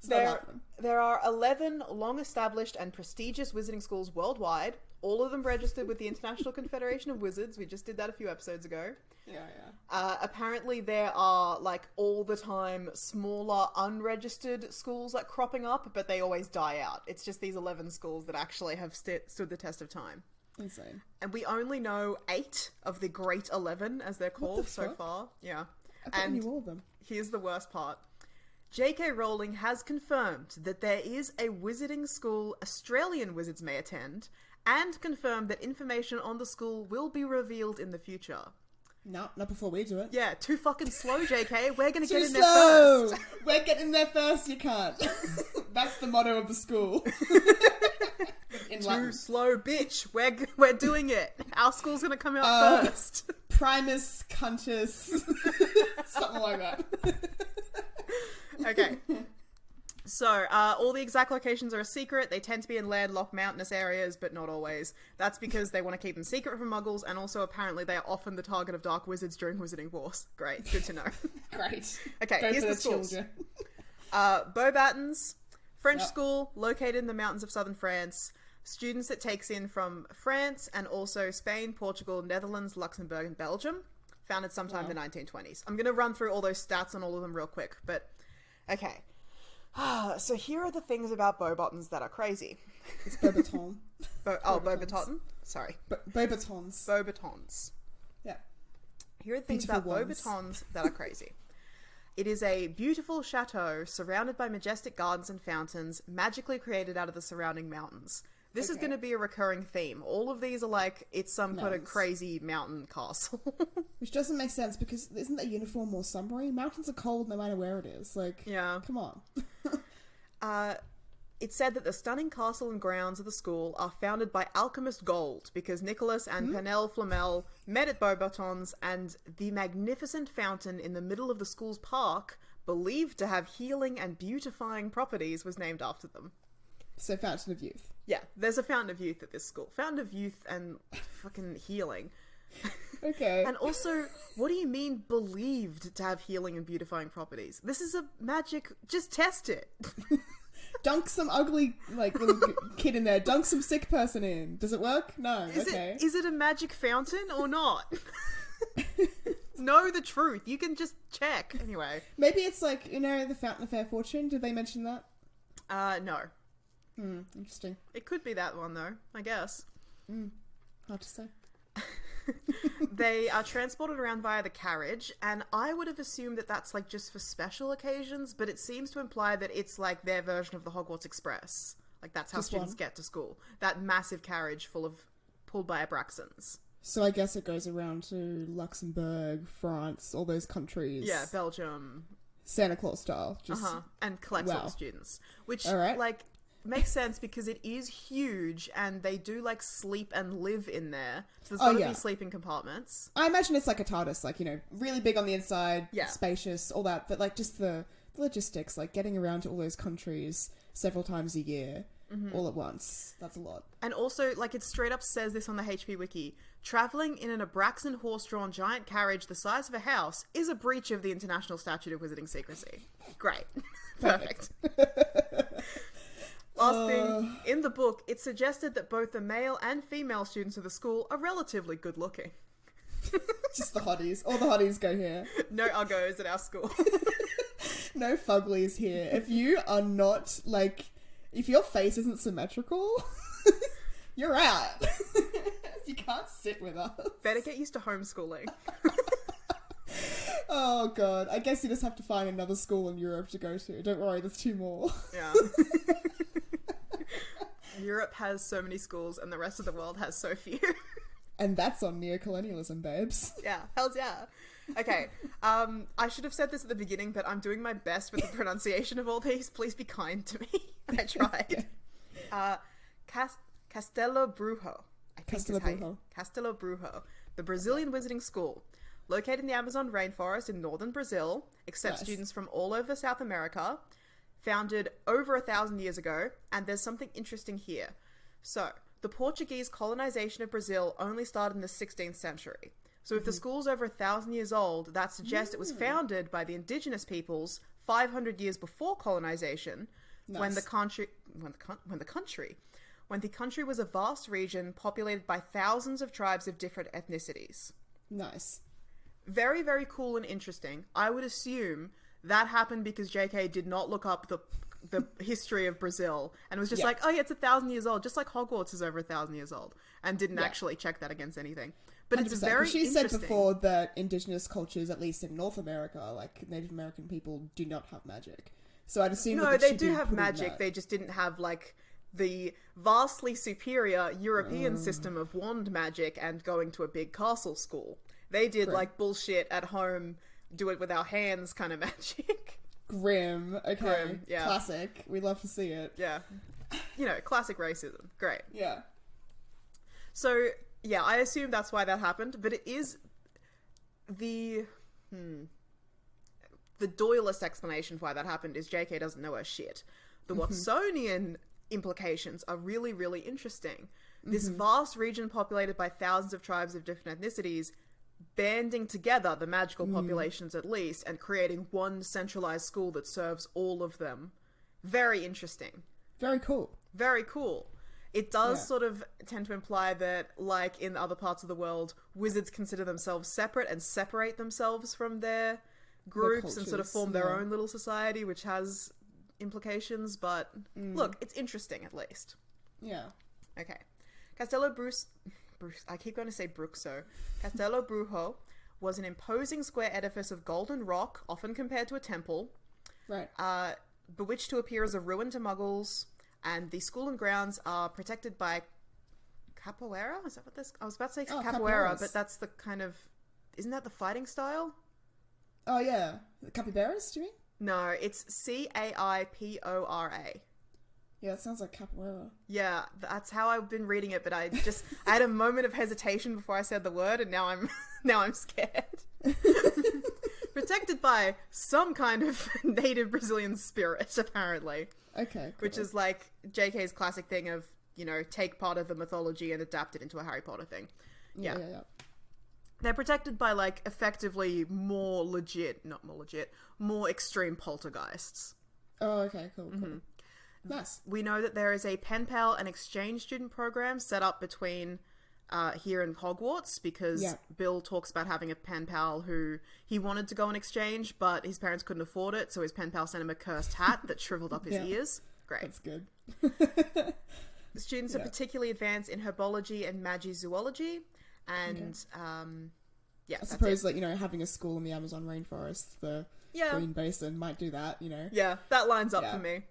There are 11 long-established and prestigious wizarding schools worldwide, all of them registered with the International Confederation of Wizards. We just did that a few episodes ago. Yeah. Apparently there are, like, all the time smaller, unregistered schools, like, cropping up, but they always die out. It's just these 11 schools that actually have stood the test of time. Insane. And we only know 8 of the Great 11, as they're called, so far. Yeah. I thought you knew all of them. Here's the worst part. J.K. Rowling has confirmed that there is a wizarding school Australian wizards may attend, and confirmed that information on the school will be revealed in the future. No, not before we do it. Yeah, too fucking slow, JK. We're gonna get in there slow. first. We're getting there first, you can't. That's the motto of the school. In too Latin. Slow, bitch. We're doing it. Our school's gonna come out first. Primus Cuntus. Something like that. Okay. So, all the exact locations are a secret. They tend to be in landlocked mountainous areas, but not always. That's because they want to keep them secret from muggles, and also apparently they are often the target of dark wizards during wizarding wars. Great. Good to know. Great. Okay, here's the schools. Beauxbatons, French school located in the mountains of southern France. Students that takes in from France and also Spain, Portugal, Netherlands, Luxembourg, and Belgium. Founded sometime in the 1920s. I'm going to run through all those stats on all of them real quick, but okay. So here are the things about Beauxbatons that are crazy. It's Beauxbaton. Beauxbaton. Sorry. Beauxbatons. Beauxbatons. Yeah. Here are the things Beautiful about ones. Beauxbatons that are crazy. It is a beautiful chateau surrounded by majestic gardens and fountains, magically created out of the surrounding mountains. This is going to be a recurring theme. All of these are like, it's some kind of crazy mountain castle. Which doesn't make sense because isn't that uniform more summery? Mountains are cold no matter where it is. Like, come on. It's said that the stunning castle and grounds of the school are founded by alchemist Gold because Nicholas and Penel Flamel met at Beauxbatons, and the magnificent fountain in the middle of the school's park, believed to have healing and beautifying properties, was named after them. So Fountain of Youth. Yeah, there's a Fountain of Youth at this school. Fountain of Youth and fucking healing. Okay. And also, what do you mean believed to have healing and beautifying properties? This is a magic... Just test it. Dunk some ugly, like, little kid in there. Dunk some sick person in. Does it work? No. Is it a magic fountain or not? Know the truth. You can just check. Anyway. Maybe it's like, the Fountain of Fair Fortune. Did they mention that? No. Interesting. It could be that one, though, I guess. Hard to say. They are transported around via the carriage, and I would have assumed that that's like just for special occasions, but it seems to imply that it's like their version of the Hogwarts Express. Like that's how Just students one. get to school. That massive carriage pulled by Abraxans. So I guess it goes around to Luxembourg, France, all those countries. Yeah, Belgium. Santa Claus style. Just And collects all the students. Which, All right. like, makes sense because it is huge and they do, like, sleep and live in there. So there's gotta be sleeping compartments. I imagine it's like a TARDIS, like, really big on the inside, spacious, all that, but like just the logistics, like getting around to all those countries several times a year, all at once. That's a lot. And also, like, it straight up says this on the HP Wiki. Travelling in an Abraxan horse-drawn giant carriage the size of a house is a breach of the International Statute of Wizarding Secrecy. Great. Perfect. Last thing, in the book, it suggested that both the male and female students of the school are relatively good looking. Just the hotties. All the hotties go here. No uggos at our school. No fuglies here. If you are not, like, if your face isn't symmetrical, you're out. You can't sit with us. Better get used to homeschooling. Oh god, I guess you just have to find another school in Europe to go to. Don't worry, there's 2 more. Yeah. Europe has so many schools and the rest of the world has so few. And that's on neocolonialism, babes. Yeah, hells yeah. Okay, I should have said this at the beginning, but I'm doing my best with the pronunciation of all these. Please be kind to me. I tried. Castelo Brujo. Castelo Brujo, the Brazilian Wizarding School. Located in the Amazon rainforest in northern Brazil, accepts students from all over South America. Founded over 1,000 years ago, and there's something interesting here. So, the Portuguese colonization of Brazil only started in the 16th century. So if the school's over 1,000 years old, that suggests it was founded by the indigenous peoples 500 years before colonization, when the country was a vast region populated by thousands of tribes of different ethnicities. Nice. Very, very cool and interesting. I would assume that happened because JK did not look up the history of Brazil and was just like, oh yeah, it's 1,000 years old, just like Hogwarts is over 1,000 years old, and didn't actually check that against anything. But 100%. It's very she interesting. said before that indigenous cultures, at least in North America, like Native American people, do not have magic. So I'd assume no, they do have magic. They just didn't have like the vastly superior European system of wand magic and going to a big castle school. They did like bullshit at home, do it with our hands kind of magic. Grim. Okay. Grim, yeah. Classic. We love to see it. Yeah. Classic racism. Great. Yeah. So, yeah, I assume that's why that happened, but it is the Doylist explanation for why that happened is JK doesn't know her shit. The Watsonian implications are really, really interesting. This vast region populated by thousands of tribes of different ethnicities banding together the magical populations at least and creating one centralized school that serves all of them. Very interesting. Very cool. Very cool. It does sort of tend to imply that, like in other parts of the world, wizards consider themselves separate and separate themselves from their groups and sort of form their own little society, which has implications, but look, it's interesting at least. Yeah. Okay. Castello Bruce, I keep going to say Bruxo. Castello Brujo was an imposing square edifice of golden rock, often compared to a temple. Right. Bewitched to appear as a ruin to muggles, and the school and grounds are protected by capoeira? Is that what this... I was about to say capoeira, but that's the kind of... Isn't that the fighting style? Oh, yeah. The capybaras, do you mean? No, it's Caipora. Yeah, it sounds like capoeira. Yeah, that's how I've been reading it, but I had a moment of hesitation before I said the word, and now I'm scared. Protected by some kind of native Brazilian spirit, apparently. Okay, cool. Which is like JK's classic thing of, you know, take part of the mythology and adapt it into a Harry Potter thing. Yeah. They're protected by, like, effectively more extreme poltergeists. Oh, okay, cool. Nice. We know that there is a pen pal and exchange student program set up between here in Hogwarts because Bill talks about having a pen pal who he wanted to go on exchange, but his parents couldn't afford it, so his pen pal sent him a cursed hat that shriveled up his ears. Great. That's good. The students are particularly advanced in herbology and magizoology, and I suppose, like, you know, having a school in the Amazon rainforest, the Green Basin might do that, you know. Yeah, that lines up for me.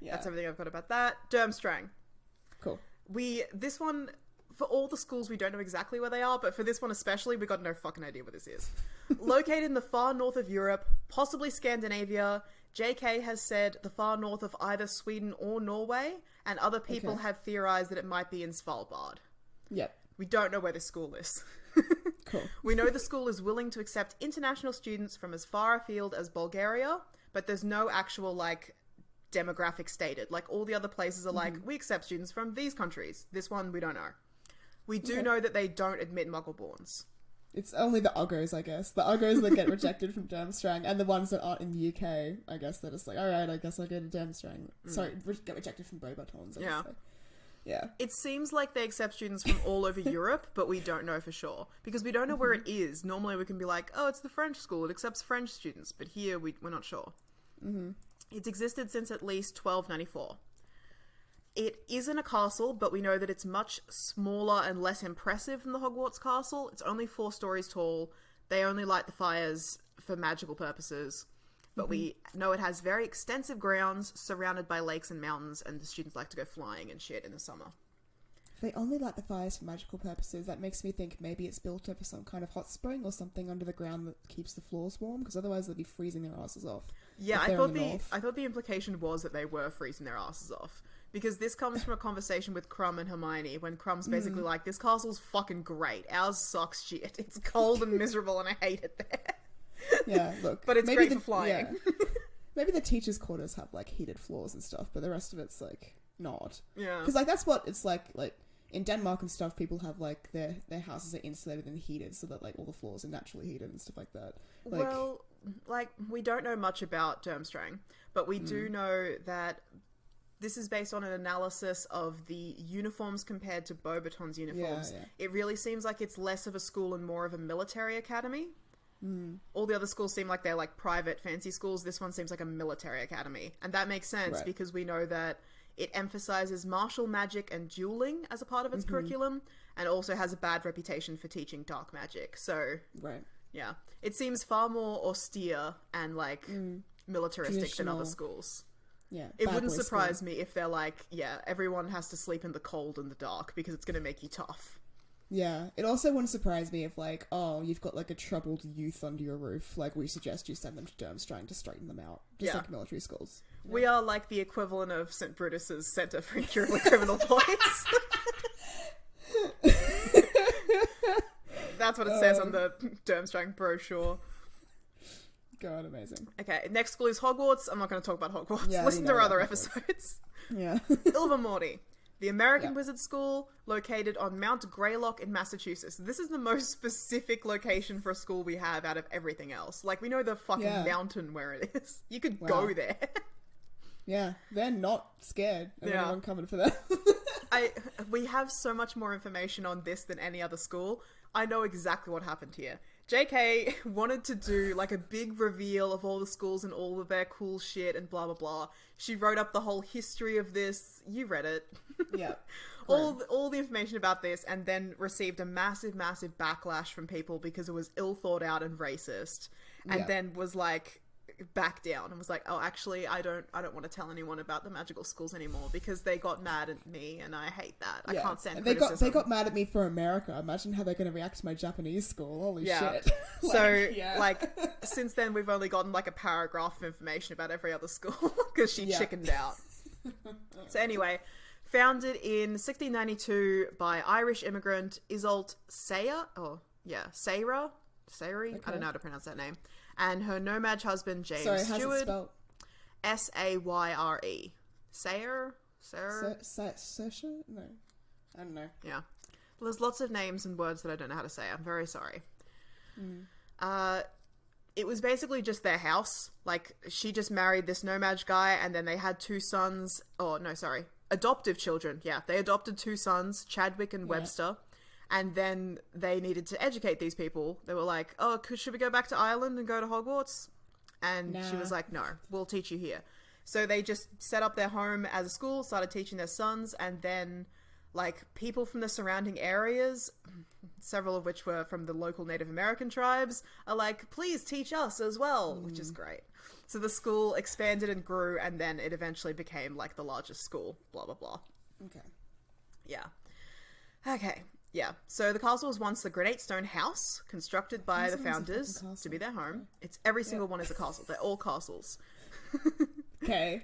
That's everything I've got about that. Durmstrang. Cool. This one, for all the schools, we don't know exactly where they are, but for this one especially, we got no fucking idea what this is. Located in the far north of Europe, possibly Scandinavia, JK has said the far north of either Sweden or Norway, and other people have theorized that it might be in Svalbard. Yep. We don't know where this school is. Cool. We know the school is willing to accept international students from as far afield as Bulgaria, but there's no actual, like, demographic stated. Like, all the other places are like, we accept students from these countries. This one, we don't know. We do know that they don't admit Muggleborns. It's only the Uggos, I guess. The Uggos that get rejected from Durmstrang, and the ones that aren't in the UK, I guess they're just like, alright, I guess I'll go to Durmstrang. Sorry, get rejected from Beauxbatons, I guess. Yeah. It seems like they accept students from all over Europe, but we don't know for sure. Because we don't know where it is. Normally we can be like, oh, it's the French school. It accepts French students. But here we're not sure. It's existed since at least 1294. It isn't a castle, but we know that it's much smaller and less impressive than the Hogwarts castle. It's only 4 stories tall. They only light the fires for magical purposes. But we know it has very extensive grounds surrounded by lakes and mountains, and the students like to go flying and shit in the summer. If they only light the fires for magical purposes, that makes me think maybe it's built over some kind of hot spring or something under the ground that keeps the floors warm, because otherwise they'd be freezing their asses off. Yeah, I thought the implication was that they were freezing their asses off. Because this comes from a conversation with Crumb and Hermione, when Crumb's basically like, this castle's fucking great. Ours sucks shit. It's cold and miserable and I hate it there. Yeah, look. But it's great for flying. Yeah. Maybe the teachers' quarters have, like, heated floors and stuff, but the rest of it's, like, not. Yeah. Because, like, that's what it's like, in Denmark and stuff, people have, like, their houses are insulated and heated so that, like, all the floors are naturally heated and stuff like that. Like, well, like, we don't know much about Durmstrang, but we do know that this is based on an analysis of the uniforms compared to Beauxbatons uniforms. Yeah. It really seems like it's less of a school and more of a military academy. All the other schools seem like they're like private fancy schools. This one seems like a military academy. And that makes sense because we know that it emphasizes martial magic and dueling as a part of its curriculum, and also has a bad reputation for teaching dark magic. So, yeah. It seems far more austere and, like, militaristic than other schools. Yeah. It wouldn't surprise me if they're like, yeah, everyone has to sleep in the cold and the dark because it's going to make you tough. Yeah, it also wouldn't surprise me if, like, oh, you've got, like, a troubled youth under your roof. Like, we suggest you send them to Durmstrang to straighten them out. Just like military schools. Yeah. We are like the equivalent of St. Brutus's Centre for Incurable Criminal Boys. That's what it says on the Durmstrang brochure. God, amazing. Okay, next school is Hogwarts. I'm not going to talk about Hogwarts. Listen to our other episodes. Yeah. Ilvermorny. The American Wizard School, located on Mount Greylock in Massachusetts. This is the most specific location for a school we have out of everything else. Like, we know the fucking mountain where it is. You could go there. Yeah, they're not scared of anyone coming for them. We have so much more information on this than any other school. I know exactly what happened here. JK wanted to do like a big reveal of all the schools and all of their cool shit and blah blah blah. She wrote up the whole history of this. You read it. Yeah. all the information about this, and then received a massive backlash from people because it was ill thought out and racist. And then was like, back down and was like, oh, actually, I don't want to tell anyone about the magical schools anymore because they got mad at me and I hate that. I can't stand criticism. They got mad at me for America. Imagine how they're going to react to my Japanese school. Holy shit. Since then we've only gotten like a paragraph of information about every other school because she chickened out. So anyway, founded in 1692 by Irish immigrant Isolt Sayre. Sayre? Okay. I don't know how to pronounce that name. And her nomad husband, James Stewart. How's it spelled? Sayre. Sayre? Saoirse? No. I don't know. Yeah. Well, there's lots of names and words that I don't know how to say. I'm very sorry. It was basically just their house. Like, she just married this nomad guy, and then they had two sons. Oh, no, sorry. Adoptive children. Yeah, they adopted two sons, Chadwick and Webster. And then they needed to educate these people. They were like, oh, should we go back to Ireland and go to Hogwarts? And she was like, no, we'll teach you here. So they just set up their home as a school, started teaching their sons, and then, like, people from the surrounding areas, several of which were from the local Native American tribes, are like, please teach us as well, which is great. So the school expanded and grew, and then it eventually became, like, the largest school, blah, blah, blah. Okay. Yeah. Okay. Yeah, so the castle was once the Granite Stone House, constructed by the founders to be their home. It's every single one is a castle. They're all castles. Okay.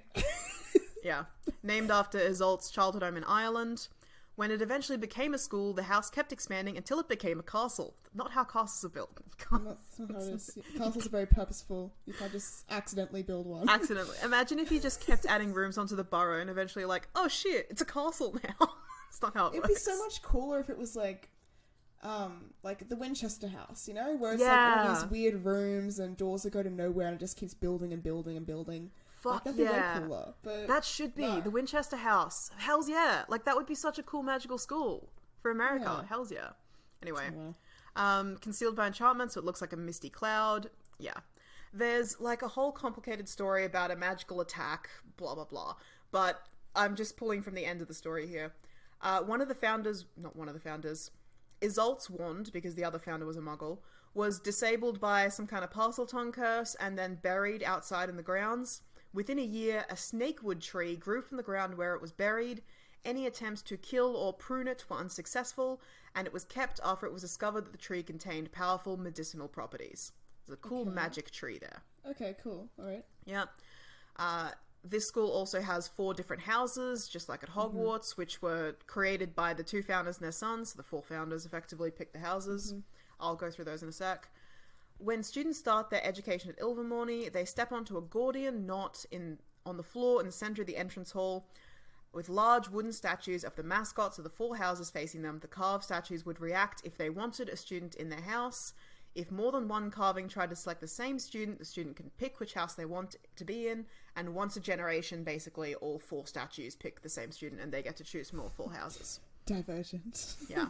Yeah. Named after Isolt's childhood home in Ireland. When it eventually became a school, the house kept expanding until it became a castle. Not how castles are built. That's not how it is. Castles are very purposeful. You can't just accidentally build one. Accidentally. Imagine if you just kept adding rooms onto the burrow and eventually like, oh shit, it's a castle now. It's not how it works. It'd be so much cooler if it was like the Winchester house, you know? Where it's like all these weird rooms and doors that go to nowhere and it just keeps building and building and building. Fuck that'd be way cooler. But that should be the Winchester house. Hells yeah. Like, that would be such a cool magical school for America. Yeah. Hells yeah. Anyway. Concealed by enchantment, so it looks like a misty cloud. Yeah. There's like a whole complicated story about a magical attack, blah, blah, blah. But I'm just pulling from the end of the story here. Isolt's wand, because the other founder was a muggle, was disabled by some kind of Parseltongue curse and then buried outside in the grounds. Within a year, a snakewood tree grew from the ground where it was buried. Any attempts to kill or prune it were unsuccessful, and it was kept after it was discovered that the tree contained powerful medicinal properties. There's a cool magic tree there. Okay, cool. Alright. Yeah. This school also has 4 different houses, just like at Hogwarts, which were created by the 2 founders and their sons. The 4 founders effectively picked the houses. I'll go through those in a sec. When students start their education at Ilvermorny, they step onto a Gordian knot on the floor in the center of the entrance hall with large wooden statues of the mascots of the 4 houses facing them. The carved statues would react if they wanted a student in their house. If more than one carving tried to select the same student, the student can pick which house they want to be in, and once a generation, basically all 4 statues pick the same student, and they get to choose from all 4 houses. Divergent. Yeah.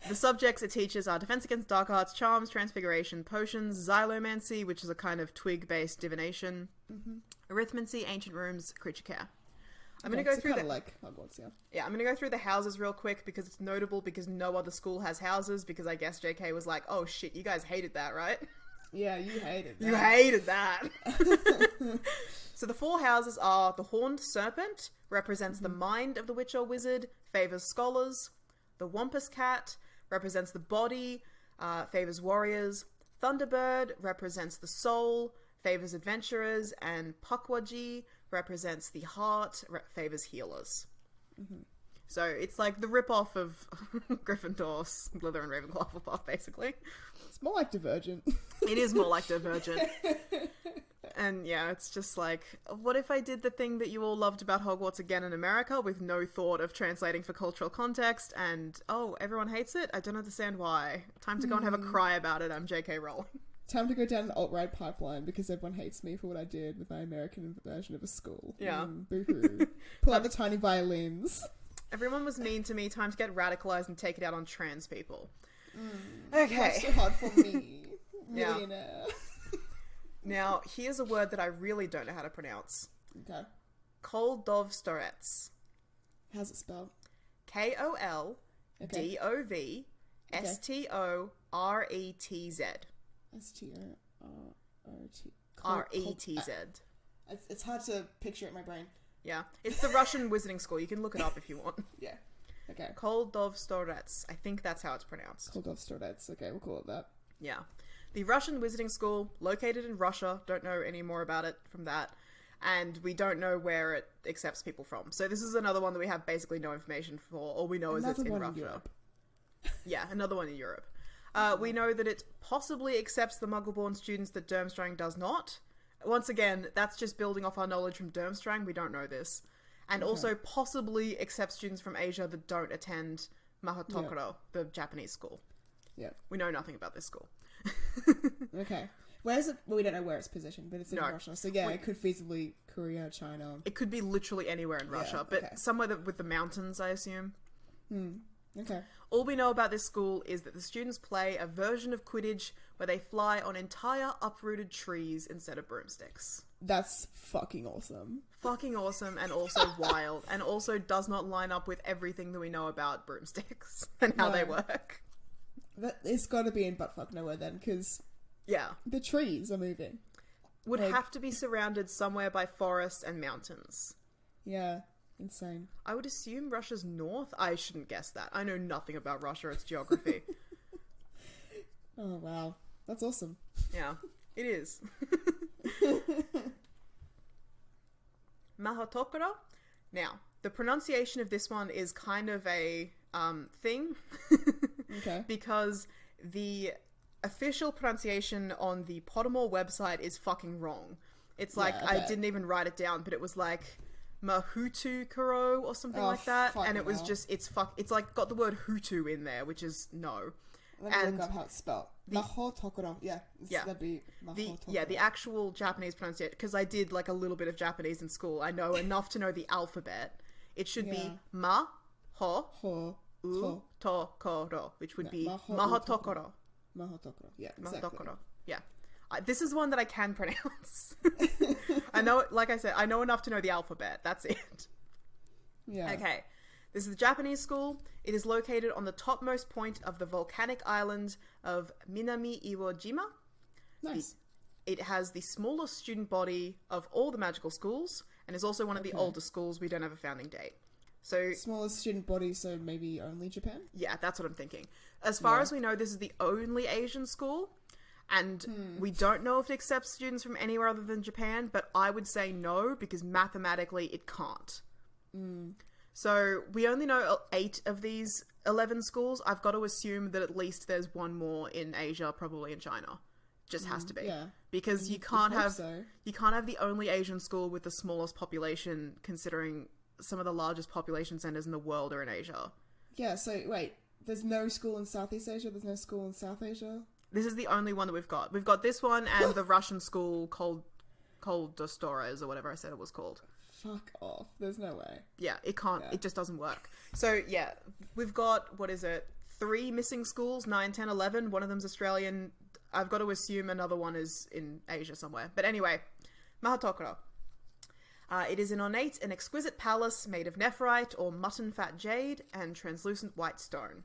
The subjects it teaches are defense against dark arts, charms, transfiguration, potions, xylomancy, which is a kind of twig-based divination, arithmancy, ancient rooms, creature care. I'm going to go through like Hogwarts, I'm going to go through the houses real quick because it's notable because no other school has houses, because I guess JK was like, oh shit, you guys hated that, right? Yeah, you hated that. You hated that. So the 4 houses are the Horned Serpent, represents the mind of the witch or wizard, favors scholars. The Wampus Cat represents the body, favors warriors. Thunderbird represents the soul, favors adventurers. And Pukwudgie represents the heart, favors healers. So it's like the rip-off of Gryffindor, Slytherin, Ravenclaw, Hufflepuff, basically. It's more like Divergent. It is more like Divergent. And yeah, it's just like, what if I did the thing that you all loved about Hogwarts again in America with no thought of translating for cultural context and, oh, everyone hates it? I don't understand why. Time to go and have a cry about it. I'm J.K. Rowling. Time to go down an alt-right pipeline because everyone hates me for what I did with my American version of a school. Yeah. Boo-hoo. Pull out the tiny violins. Everyone was mean to me. Time to get radicalized and take it out on trans people. Okay. That's so hard for me. Yeah. Millionaire. Now, here's a word that I really don't know how to pronounce. Okay. Koldovstorets. How's it spelled? Koldovstretz. S-T-O-R-E-T. It's hard to picture it in my brain. Yeah. It's the Russian wizarding school. You can look it up if you want. Yeah. Okay. Koldovstorets. I think that's how it's pronounced. Koldovstorets. Okay, we'll call it that. Yeah. The Russian wizarding school, located in Russia. Don't know any more about it from that. And we don't know where it accepts people from. So this is another one that we have basically no information for. All we know is it's in Russia. Europe. Yeah, another one in Europe. We know that it possibly accepts the Muggle-born students that Durmstrang does not. Once again, that's just building off our knowledge from Durmstrang. We don't know this. And also possibly accepts students from Asia that don't attend Mahotokoro, the Japanese school. Yeah. We know nothing about this school. Okay. Where is it? Well, we don't know where it's positioned, but it's in Russia. So yeah, it could feasibly Korea, China. It could be literally anywhere in Russia, but somewhere with the mountains, I assume. Okay. All we know about this school is that the students play a version of Quidditch where they fly on entire uprooted trees instead of broomsticks. That's fucking awesome. Fucking awesome, and also wild, and also does not line up with everything that we know about broomsticks and how they work. It's got to be in buttfuck nowhere then, because the trees are moving. Would have to be surrounded somewhere by forests and mountains. Yeah, insane. I would assume Russia's north. I shouldn't guess that. I know nothing about Russia. It's geography. Oh wow, that's awesome. Yeah, it is. Mahotokoro. Now, the pronunciation of this one is kind of a thing. Okay. Because the official pronunciation on the Pottermore website is fucking wrong. It's like, I didn't even write it down, but it was like Mahutu Kuro or something like that. And it was just, it's like got the word Hutu in there, which is no. Let me look up how it's spelled. Mahotokoro. That'd be Mahotokoro. The actual Japanese pronunciation, because I did like a little bit of Japanese in school. I know enough to know the alphabet. It should be Tokoro, which would be Mahotokoro. Mahotokoro. Yeah, exactly. Mahotokoro. Yeah. This is one that I can pronounce. I know, like I said, I know enough to know the alphabet. That's it. Yeah. Okay. This is the Japanese school. It is located on the topmost point of the volcanic island of Minami Iwo Jima. Nice. It has the smallest student body of all the magical schools and is also one of the oldest schools. We don't have a founding date. So smallest student body, so maybe only Japan? Yeah, that's what I'm thinking. As far as we know, this is the only Asian school, and we don't know if it accepts students from anywhere other than Japan, but I would say no, because mathematically it can't. So we only know 8 of these 11 schools. I've got to assume that at least there's one more in Asia, probably in China. Just has to be. Yeah. Because you can't have the only Asian school with the smallest population, considering some of the largest population centers in the world are in Asia. Yeah, so wait, there's no school in Southeast Asia? There's no school in South Asia? This is the only one that we've got. We've got this one and the Russian school Koldovstorets or whatever I said it was called. Fuck off. There's no way. Yeah, it can't. Yeah. It just doesn't work. So, yeah, we've got, 3 missing schools, 9, 10, 11. One of them's Australian. I've got to assume another one is in Asia somewhere. But anyway, Mahotokoro. It is an ornate and exquisite palace made of nephrite or mutton fat jade and translucent white stone.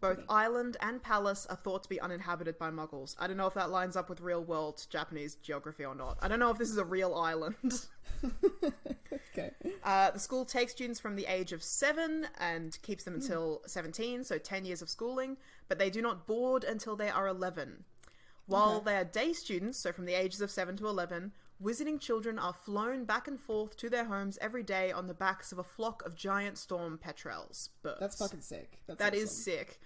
Both island and palace are thought to be uninhabited by Muggles. I don't know if that lines up with real-world Japanese geography or not. I don't know if this is a real island. Okay. The school takes students from the age of 7 and keeps them until 17, so 10 years of schooling, but they do not board until they are 11. While they are day students, so from the ages of 7 to 11, wizarding children are flown back and forth to their homes every day on the backs of a flock of giant storm petrels. Birds. That's fucking sick. That awesome. Is sick.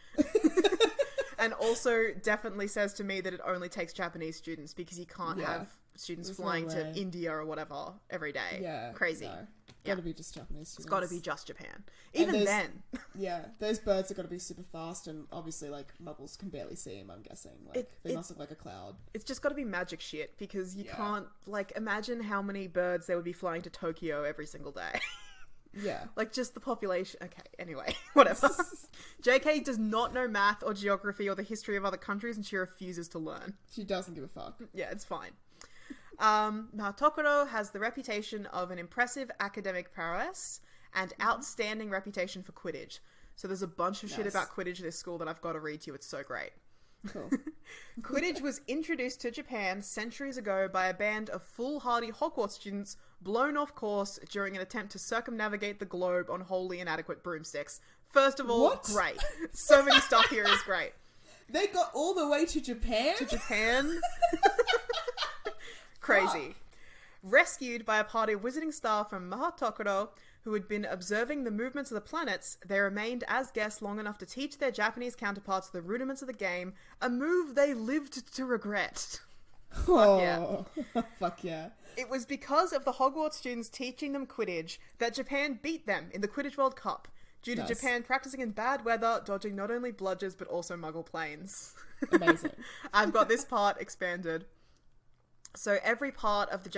And also definitely says to me that it only takes Japanese students because you can't have students There's flying no to way. India or whatever every day. Yeah. Crazy. No. Yeah. Gotta be just Japanese students. It's got to be just Japan. And Even then. Yeah, those birds are got to be super fast, and obviously, like, muggles can barely see them, I'm guessing. Like, they must look like a cloud. It's just got to be magic shit, because you can't, like, imagine how many birds they would be flying to Tokyo every single day. Yeah. Like, just the population. Okay, anyway, whatever. JK does not know math or geography or the history of other countries, and she refuses to learn. She doesn't give a fuck. Yeah, it's fine. Tokoro has the reputation of an impressive academic prowess and outstanding reputation for Quidditch. So there's a bunch of shit about Quidditch in this school that I've got to read to you. It's so great. Cool. Quidditch was introduced to Japan centuries ago by a band of foolhardy Hogwarts students blown off course during an attempt to circumnavigate the globe on wholly inadequate broomsticks. First of all, great. So many stuff here is great. They got all the way to Japan? To Japan? Crazy. Rescued by a party of visiting staff from Mahatokoro, who had been observing the movements of the planets, they remained as guests long enough to teach their Japanese counterparts the rudiments of the game, a move they lived to regret. Oh, fuck yeah. It was because of the Hogwarts students teaching them Quidditch that Japan beat them in the Quidditch World Cup, due to Japan practicing in bad weather, dodging not only bludgers but also muggle planes. Amazing. I've got this part expanded. So every member of the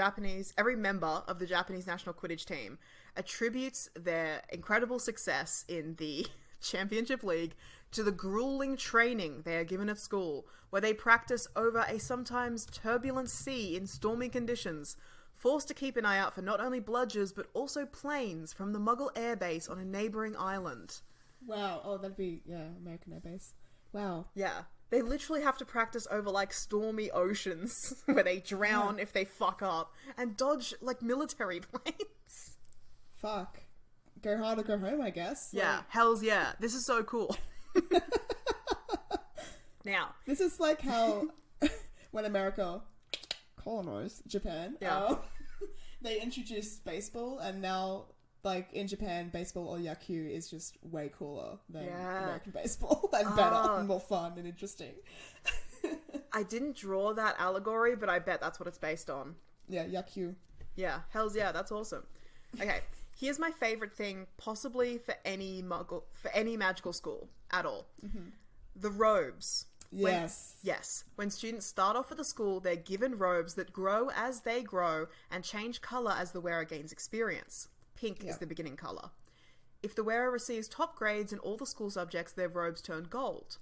Japanese national Quidditch team attributes their incredible success in the Championship League to the grueling training they are given at school, where they practice over a sometimes turbulent sea in stormy conditions, forced to keep an eye out for not only bludgers but also planes from the Muggle airbase on a neighbouring island. Wow. Oh, that'd be, American airbase. Wow. Yeah. They literally have to practice over, like, stormy oceans where they drown if they fuck up and dodge, like, military planes. Fuck. Go hard or go home, I guess. Yeah. Like... Hells yeah. This is so cool. Now. This is like how when America colonized Japan, they introduced baseball, and now... Like, in Japan, baseball or Yaku is just way cooler than American baseball. And better and more fun and interesting. I didn't draw that allegory, but I bet that's what it's based on. Yeah, Yaku. Yeah, hells yeah, that's awesome. Okay, here's my favourite thing, possibly for any magical school at all. Mm-hmm. The robes. Yes. When students start off at the school, they're given robes that grow as they grow and change colour as the wearer gains experience. Pink is the beginning colour. If the wearer receives top grades in all the school subjects, their robes turn gold.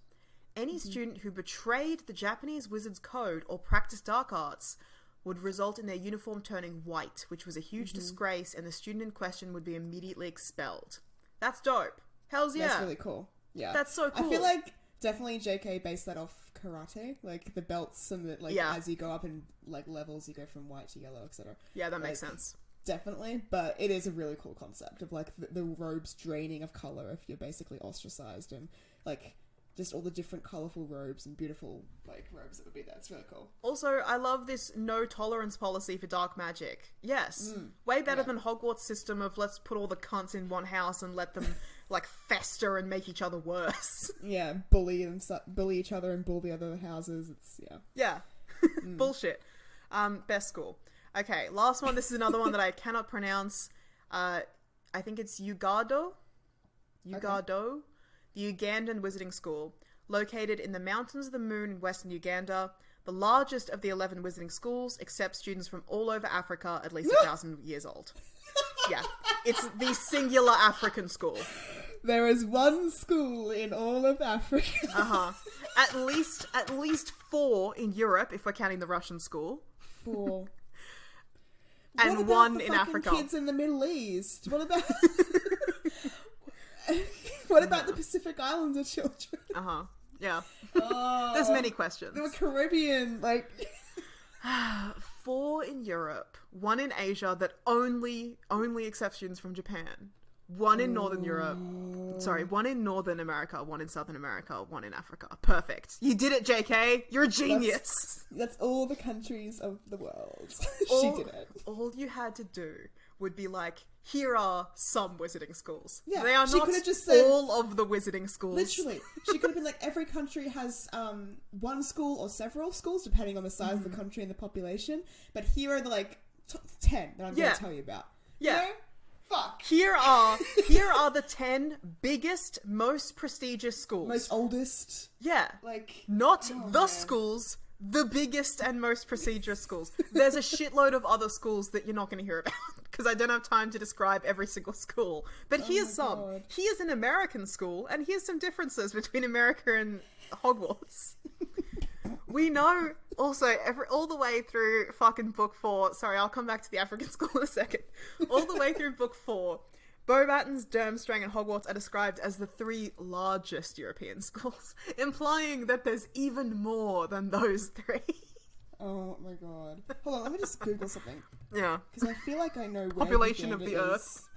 Any student who betrayed the Japanese wizard's code or practiced dark arts would result in their uniform turning white, which was a huge disgrace, and the student in question would be immediately expelled. That's dope. Hells yeah. That's really cool. Yeah. That's so cool. I feel like definitely JK based that off karate, like the belts and the, as you go up in like levels, you go from white to yellow, etc. Yeah, that makes sense. Definitely, but it is a really cool concept of like the robes draining of color if you're basically ostracized, and like just all the different colorful robes and beautiful like robes that would be there. It's really cool. Also, I love this no tolerance policy for dark magic. Yes, way better than Hogwarts' system of let's put all the cunts in one house and let them like fester and make each other worse. Yeah, bully each other and bully other houses. It's Bullshit. Best school. Okay, last one. This is another one that I cannot pronounce. I think it's Ugado, the Ugandan wizarding school, located in the Mountains of the Moon in western Uganda, the largest of the 11 wizarding schools, accepts students from all over Africa, at least 1,000 years old. Yeah, it's the singular African school. There is one school in all of Africa. At least 4 in Europe, if we're counting the Russian school. 4. And one in Africa. Kids in the Middle East. What about what about the Pacific Islander children? Yeah. There's many questions. The Caribbean, like 4 in Europe, 1 in Asia that only accepts students from Japan. 1 in Northern Europe. Sorry, 1 in Northern America, 1 in Southern America, 1 in Africa. Perfect. You did it, JK. You're a genius. That's all the countries of the world. She did it. All you had to do would be like, here are some wizarding schools. Yeah, They are she not could have just said, all of the wizarding schools. literally, she could have been like, every country has one school or several schools, depending on the size of the country and the population. But here are the, like, 10 that I'm going to tell you about. Yeah. You know? Fuck. Here are the 10 biggest, most prestigious schools. Most oldest. Yeah. Like... Not the man. schools, the biggest and most prestigious schools. There's a shitload of other schools that you're not going to hear about, because I don't have time to describe every single school. But here's some. God. Here's an American school, and here's some differences between America and Hogwarts. We know also all the way through fucking book 4. Sorry, I'll come back to the African school in a second. All the way through book 4, Beauxbatons, Durmstrang, and Hogwarts are described as the 3 largest European schools, implying that there's even more than those 3. Oh my god. Hold on, let me just Google something. Yeah. Because I feel like I know where Population of Uganda the is. Earth.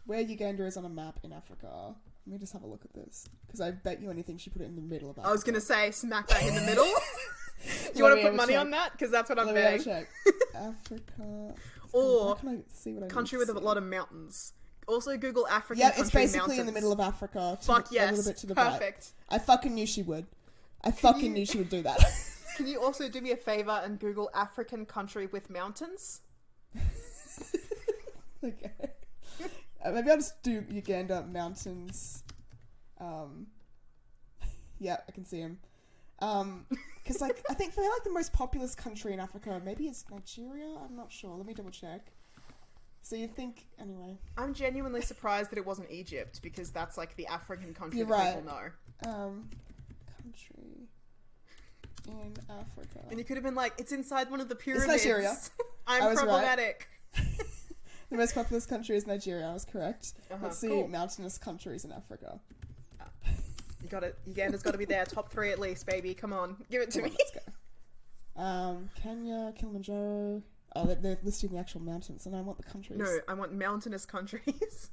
Where Uganda is on a map in Africa. Let me just have a look at this. Because I bet you anything she put it in the middle of Africa. I was going to say smack bang in the middle. Do you want to put money on that? Because that's what I'm betting. Check. Africa. Or Why can't I see what I country need with to a lot of mountains. Also Google African Yeah, country it's basically mountains. in the middle of Africa. Fuck A yes. little bit to the Perfect. right. I fucking knew she would. I fucking knew she would do that. Can you also do me a favor and Google African country with mountains? Okay. Maybe I'll just do Uganda mountains. Yeah, I can see him. Because like I think they're like the most populous country in Africa. Maybe it's Nigeria. I'm not sure. Let me double check. So you think anyway? I'm genuinely surprised that it wasn't Egypt, because that's like the African country You're that right. people know. Country in Africa. And you could have been like, it's inside one of the pyramids. Nigeria. I I'm was right. problematic. The most populous country is Nigeria. I was correct. Let's see cool. mountainous countries in Africa. You got it. Uganda's got to be there. Top 3 at least, baby. Come on, give it to me. Let's go. Kenya, Kilimanjaro. Oh, they're listing the actual mountains, and I want the countries. No, I want mountainous countries.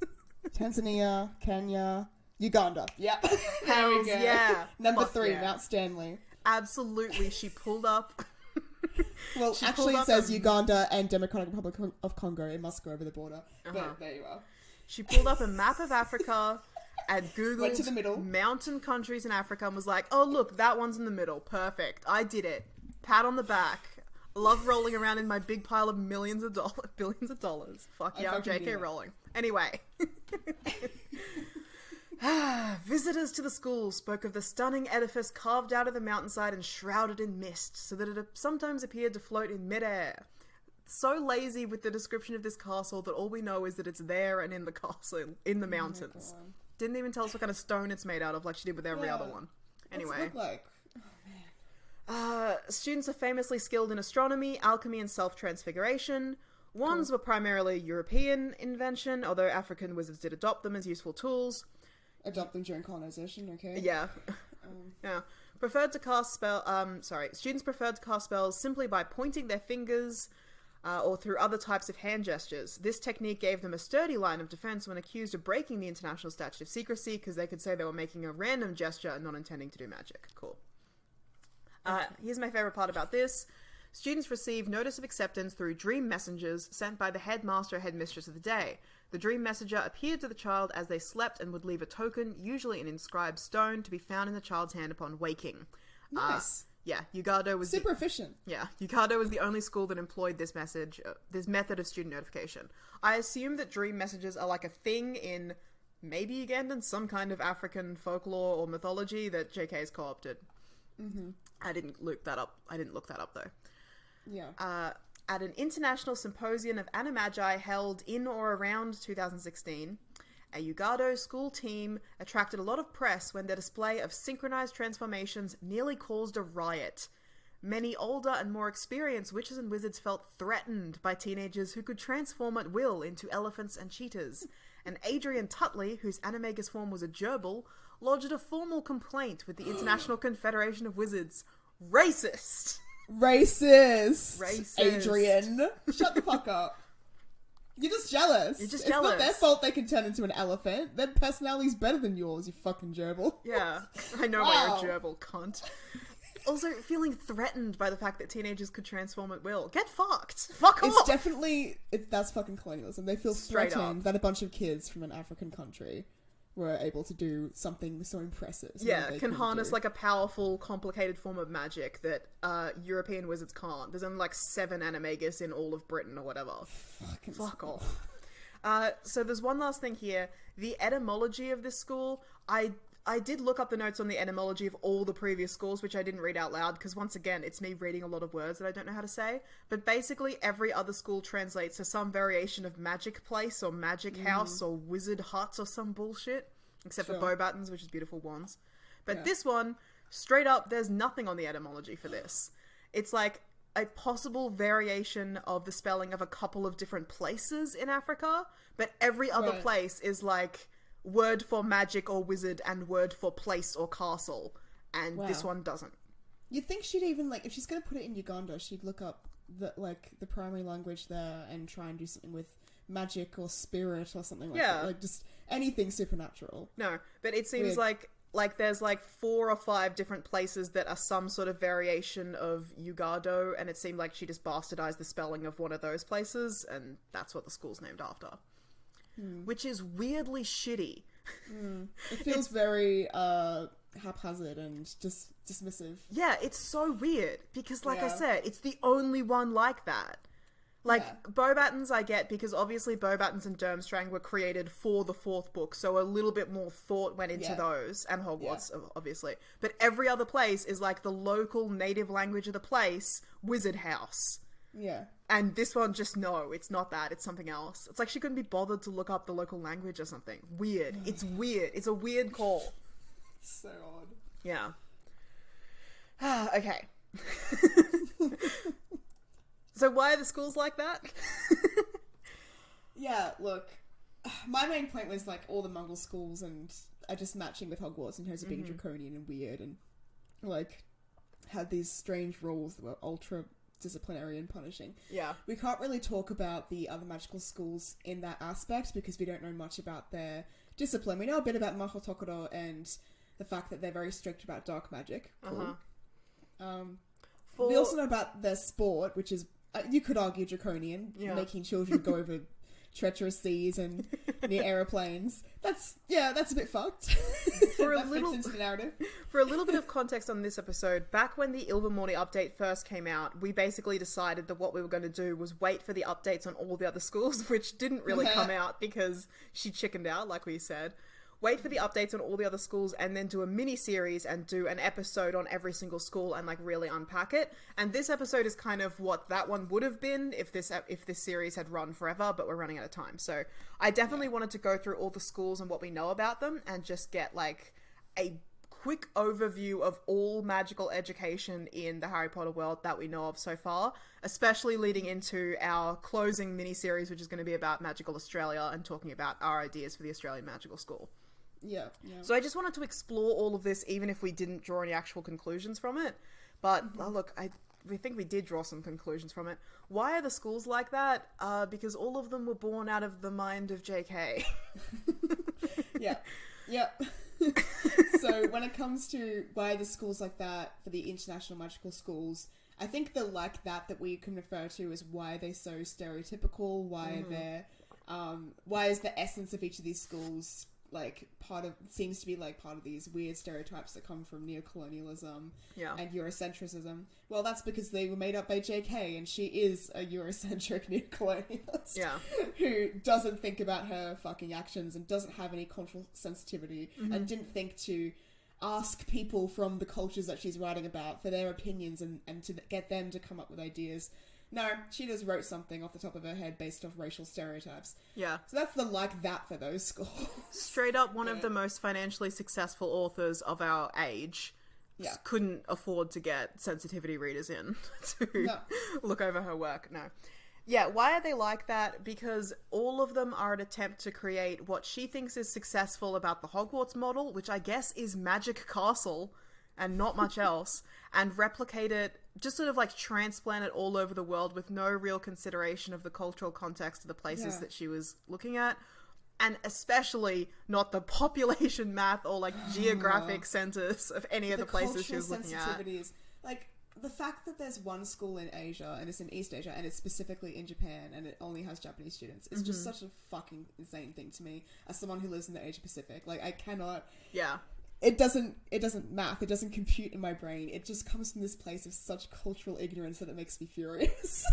Tanzania, Kenya, Uganda. Yeah. There we Hells go. yeah. Number Fuck 3, yeah. Mount Stanley. Absolutely, she pulled up. Well, She actually, pulled it says up Uganda and Democratic Republic of Congo. It must go over the border. But there you are. She pulled up a map of Africa and Googled Went to the middle. mountain countries in Africa and was like, oh, look, that one's in the middle. Perfect. I did it. Pat on the back. Love rolling around in my big pile of billions of dollars. Fuck yeah, I'm JK Rowling. Anyway. Visitors to the school spoke of the stunning edifice carved out of the mountainside and shrouded in mist, so that it sometimes appeared to float in midair. So lazy with the description of this castle that all we know is that it's there and in the castle, in the mountains. Didn't even tell us what kind of stone it's made out of, like she did with every other one. Anyway. What's it look like? Students are famously skilled in astronomy, alchemy, and self-transfiguration. Wands were primarily a European invention, although African wizards did adopt them as useful tools. Adopt them during colonization, okay? Yeah. Yeah. Students preferred to cast spells simply by pointing their fingers or through other types of hand gestures. This technique gave them a sturdy line of defense when accused of breaking the international statute of secrecy, because they could say they were making a random gesture and not intending to do magic. Cool. Here's my favorite part about this. Students receive notice of acceptance through dream messengers sent by the headmaster or headmistress of the day. The dream messenger appeared to the child as they slept and would leave a token, usually an inscribed stone, to be found in the child's hand upon waking. Nice. Yeah, Uganda was super efficient. Yeah, Uganda was the only school that employed this method of student notification. I assume that dream messages are like a thing in maybe Ugandan, some kind of African folklore or mythology that JK has co-opted. Mm-hmm. I didn't look that up though. Yeah. At an international symposium of animagi held in or around 2016, a Ugado school team attracted a lot of press when their display of synchronized transformations nearly caused a riot. Many older and more experienced witches and wizards felt threatened by teenagers who could transform at will into elephants and cheetahs. And Adrian Tutley, whose animagus form was a gerbil, lodged a formal complaint with the International Confederation of Wizards. Racist! Racist. Adrian. Shut the fuck up. You're just jealous. It's not their fault they can turn into an elephant. Their personality's better than yours, you fucking gerbil. Yeah. I know why you're a gerbil, cunt. Also, feeling threatened by the fact that teenagers could transform at will. Get fucked. Fuck off. It's definitely... that's fucking colonialism. They feel Straight threatened up. that a bunch of kids from an African country were able to do something so impressive. Yeah, can harness like a powerful, complicated form of magic that European wizards can't. There's only like 7 animagus in all of Britain or whatever. Fuck off. So there's one last thing here. The etymology of this school, I did look up the notes on the etymology of all the previous schools, which I didn't read out loud, because once again, it's me reading a lot of words that I don't know how to say. But basically, every other school translates to some variation of magic place, or magic house, or wizard hut, or some bullshit. Except for Beauxbatons, which is beautiful wands. But this one, straight up, there's nothing on the etymology for this. It's like a possible variation of the spelling of a couple of different places in Africa, but every other place is like word for magic or wizard and word for place or castle, and this one doesn't. You'd think she'd even, like, if she's going to put it in Uganda, she'd look up the primary language there and try and do something with magic or spirit or something like that. Like, just anything supernatural. No, but it seems like there's like 4 or 5 different places that are some sort of variation of Ugado, and it seemed like she just bastardized the spelling of one of those places, and that's what the school's named after. Which is weirdly shitty. It feels very haphazard and just dismissive. Yeah, it's so weird because, like I said, it's the only one like that. Like, Beauxbatons I get because obviously Beauxbatons and Durmstrang were created for the 4th book, so a little bit more thought went into those, and Hogwarts, obviously. But every other place is like the local native language of the place, wizard house. Yeah. And this one just, no, it's not that, it's something else. It's like she couldn't be bothered to look up the local language or something. Weird. It's weird. It's a weird call. It's so odd. Yeah. Okay. So why are the schools like that? Yeah, look, my main point was like all the Mongol schools and are just matching with Hogwarts in terms of being draconian and weird and like had these strange rules that were ultra disciplinary and punishing. Yeah. We can't really talk about the other magical schools in that aspect because we don't know much about their discipline. We know a bit about Maho Tokoro and the fact that they're very strict about dark magic. Cool. We also know about their sport, which is, you could argue, draconian, making children go over treacherous seas and near aeroplanes. That's a bit fucked. For a little fits into the narrative. For a little bit of context on this episode, back when the Ilvermorny update first came out, we basically decided that what we were going to do was wait for the updates on all the other schools, which didn't really come out because she chickened out, like we said. Wait for the updates on all the other schools and then do a mini-series and do an episode on every single school and like really unpack it. And this episode is kind of what that one would have been if this series had run forever, but we're running out of time. So I definitely wanted to go through all the schools and what we know about them and just get like a quick overview of all magical education in the Harry Potter world that we know of so far, especially leading into our closing mini-series, which is going to be about Magical Australia and talking about our ideas for the Australian Magical School. Yeah. So I just wanted to explore all of this, even if we didn't draw any actual conclusions from it. But look, we think we did draw some conclusions from it. Why are the schools like that? Because all of them were born out of the mind of JK. Yep. So when it comes to why the schools like that for the international magical schools, I think the like that we can refer to as why they're so stereotypical, why they're why is the essence of each of these schools like seems to be like part of these weird stereotypes that come from neocolonialism and Eurocentrism. Well, that's because they were made up by JK, and she is a Eurocentric neocolonialist who doesn't think about her fucking actions and doesn't have any cultural sensitivity and didn't think to ask people from the cultures that she's writing about for their opinions and to get them to come up with ideas. No, she just wrote something off the top of her head based off racial stereotypes. Yeah. So that's the like that for those schools. Straight up one of the most financially successful authors of our age couldn't afford to get sensitivity readers in to look over her work. No. Yeah, why are they like that? Because all of them are an attempt to create what she thinks is successful about the Hogwarts model, which I guess is Magic Castle and not much else, and replicate it, just sort of like transplant it all over the world with no real consideration of the cultural context of the places that she was looking at, and especially not the population math or like geographic centers of any of the places she was looking at. Like, the fact that there's one school in Asia, and it's in East Asia, and it's specifically in Japan, and it only has Japanese students, is just such a fucking insane thing to me, as someone who lives in the Asia Pacific. Like, I cannot... Yeah. It doesn't math, it doesn't compute in my brain. It just comes from this place of such cultural ignorance that it makes me furious.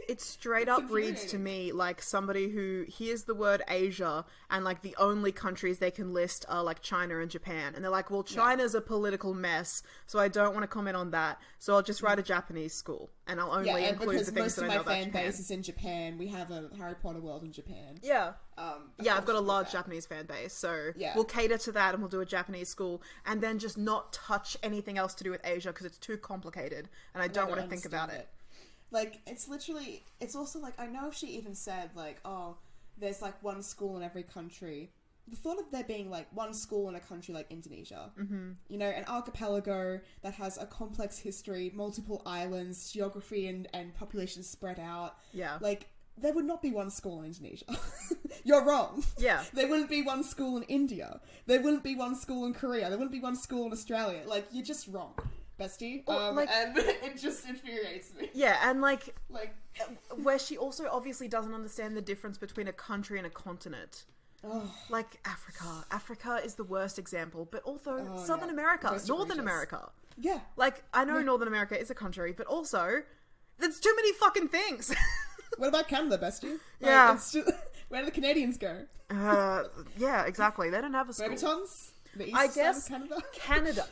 It straight up reads to me like somebody who hears the word Asia and like the only countries they can list are like China and Japan. And they're like, well, China's a political mess, so I don't want to comment on that. So I'll just write a Japanese school and I'll only include the things that I know about Japan. Most of my fan base is in Japan. We have a Harry Potter world in Japan. Yeah. I've got a large Japanese fan base, so we'll cater to that and we'll do a Japanese school and then just not touch anything else to do with Asia because it's too complicated and I don't want to think about it. Like, it's literally, it's also like, I know if she even said like, oh, there's like one school in every country. The thought of there being like one school in a country like Indonesia, you know, an archipelago that has a complex history, multiple islands, geography and population spread out. Yeah. Like, there would not be one school in Indonesia. You're wrong. Yeah. There wouldn't be one school in India. There wouldn't be one school in Korea. There wouldn't be one school in Australia. Like, you're just wrong, bestie. And it just infuriates me. Yeah, and like where she also obviously doesn't understand the difference between a country and a continent. Oh. Like Africa is the worst example, but also Southern America, Northern America. Yeah. Like, I know Northern America is a country, but also there's too many fucking things. What about Canada, bestie? Yeah. It's just, where do the Canadians go? Yeah, exactly. They don't have a school. Bretons? The east I side guess of Canada.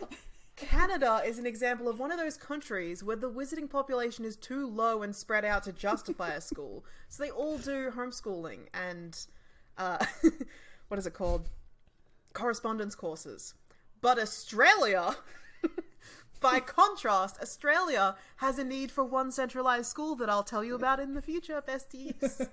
Canada is an example of one of those countries where the visiting population is too low and spread out to justify a school. So they all do homeschooling and, what is it called? Correspondence courses. But Australia... By contrast, Australia has a need for one centralised school that I'll tell you about in the future, besties.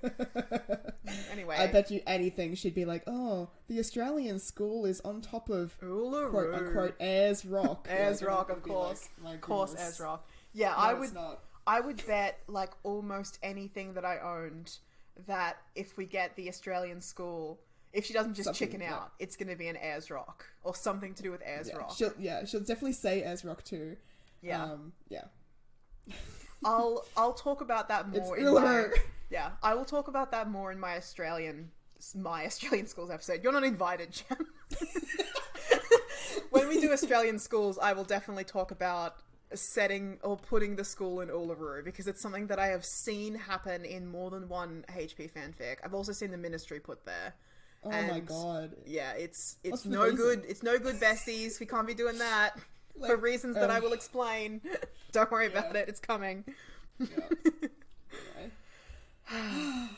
Anyway. I bet you anything she'd be like, oh, the Australian school is on top of, Uluru. quote unquote, Ayers Rock. Ayers Rock, of course. Like, of course, Ayers Rock. Yeah, no, I would bet, like, almost anything that I owned that if we get the Australian school... If she doesn't just chicken out, it's going to be an Ayers Rock. Or something to do with Ayers Rock. She'll definitely say Ayers Rock too. Yeah. Yeah. I'll talk about that more I will talk about that more in my Australian schools episode. You're not invited, Jem. When we do Australian schools, I will definitely talk about setting or putting the school in Uluru because it's something that I have seen happen in more than one HP fanfic. I've also seen the Ministry put there. Oh my god. Yeah, it's no good. It's no good, besties. We can't be doing that for reasons that I will explain. Don't worry about it. It's coming. Yeah.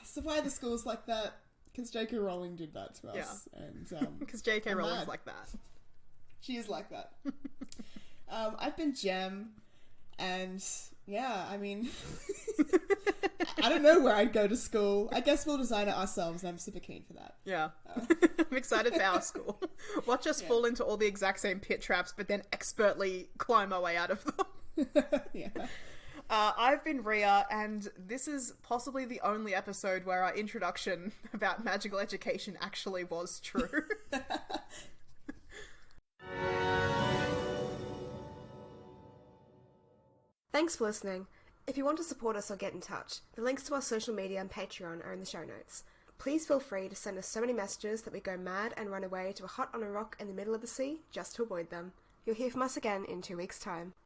So why are the schools like that? Because J.K. Rowling did that to us. Yeah. And because J.K. Rowling's like that. She is like that. I've been Jem, and yeah, I mean, I don't know where I'd go to school. I guess we'll design it ourselves, and I'm super keen for that. Yeah. I'm excited for our school. Watch us fall into all the exact same pit traps, but then expertly climb our way out of them. Yeah. I've been Reeah, and this is possibly the only episode where our introduction about magical education actually was true. Thanks for listening. If you want to support us or get in touch, the links to our social media and Patreon are in the show notes. Please feel free to send us so many messages that we go mad and run away to a hut on a rock in the middle of the sea just to avoid them. You'll hear from us again in 2 weeks' time.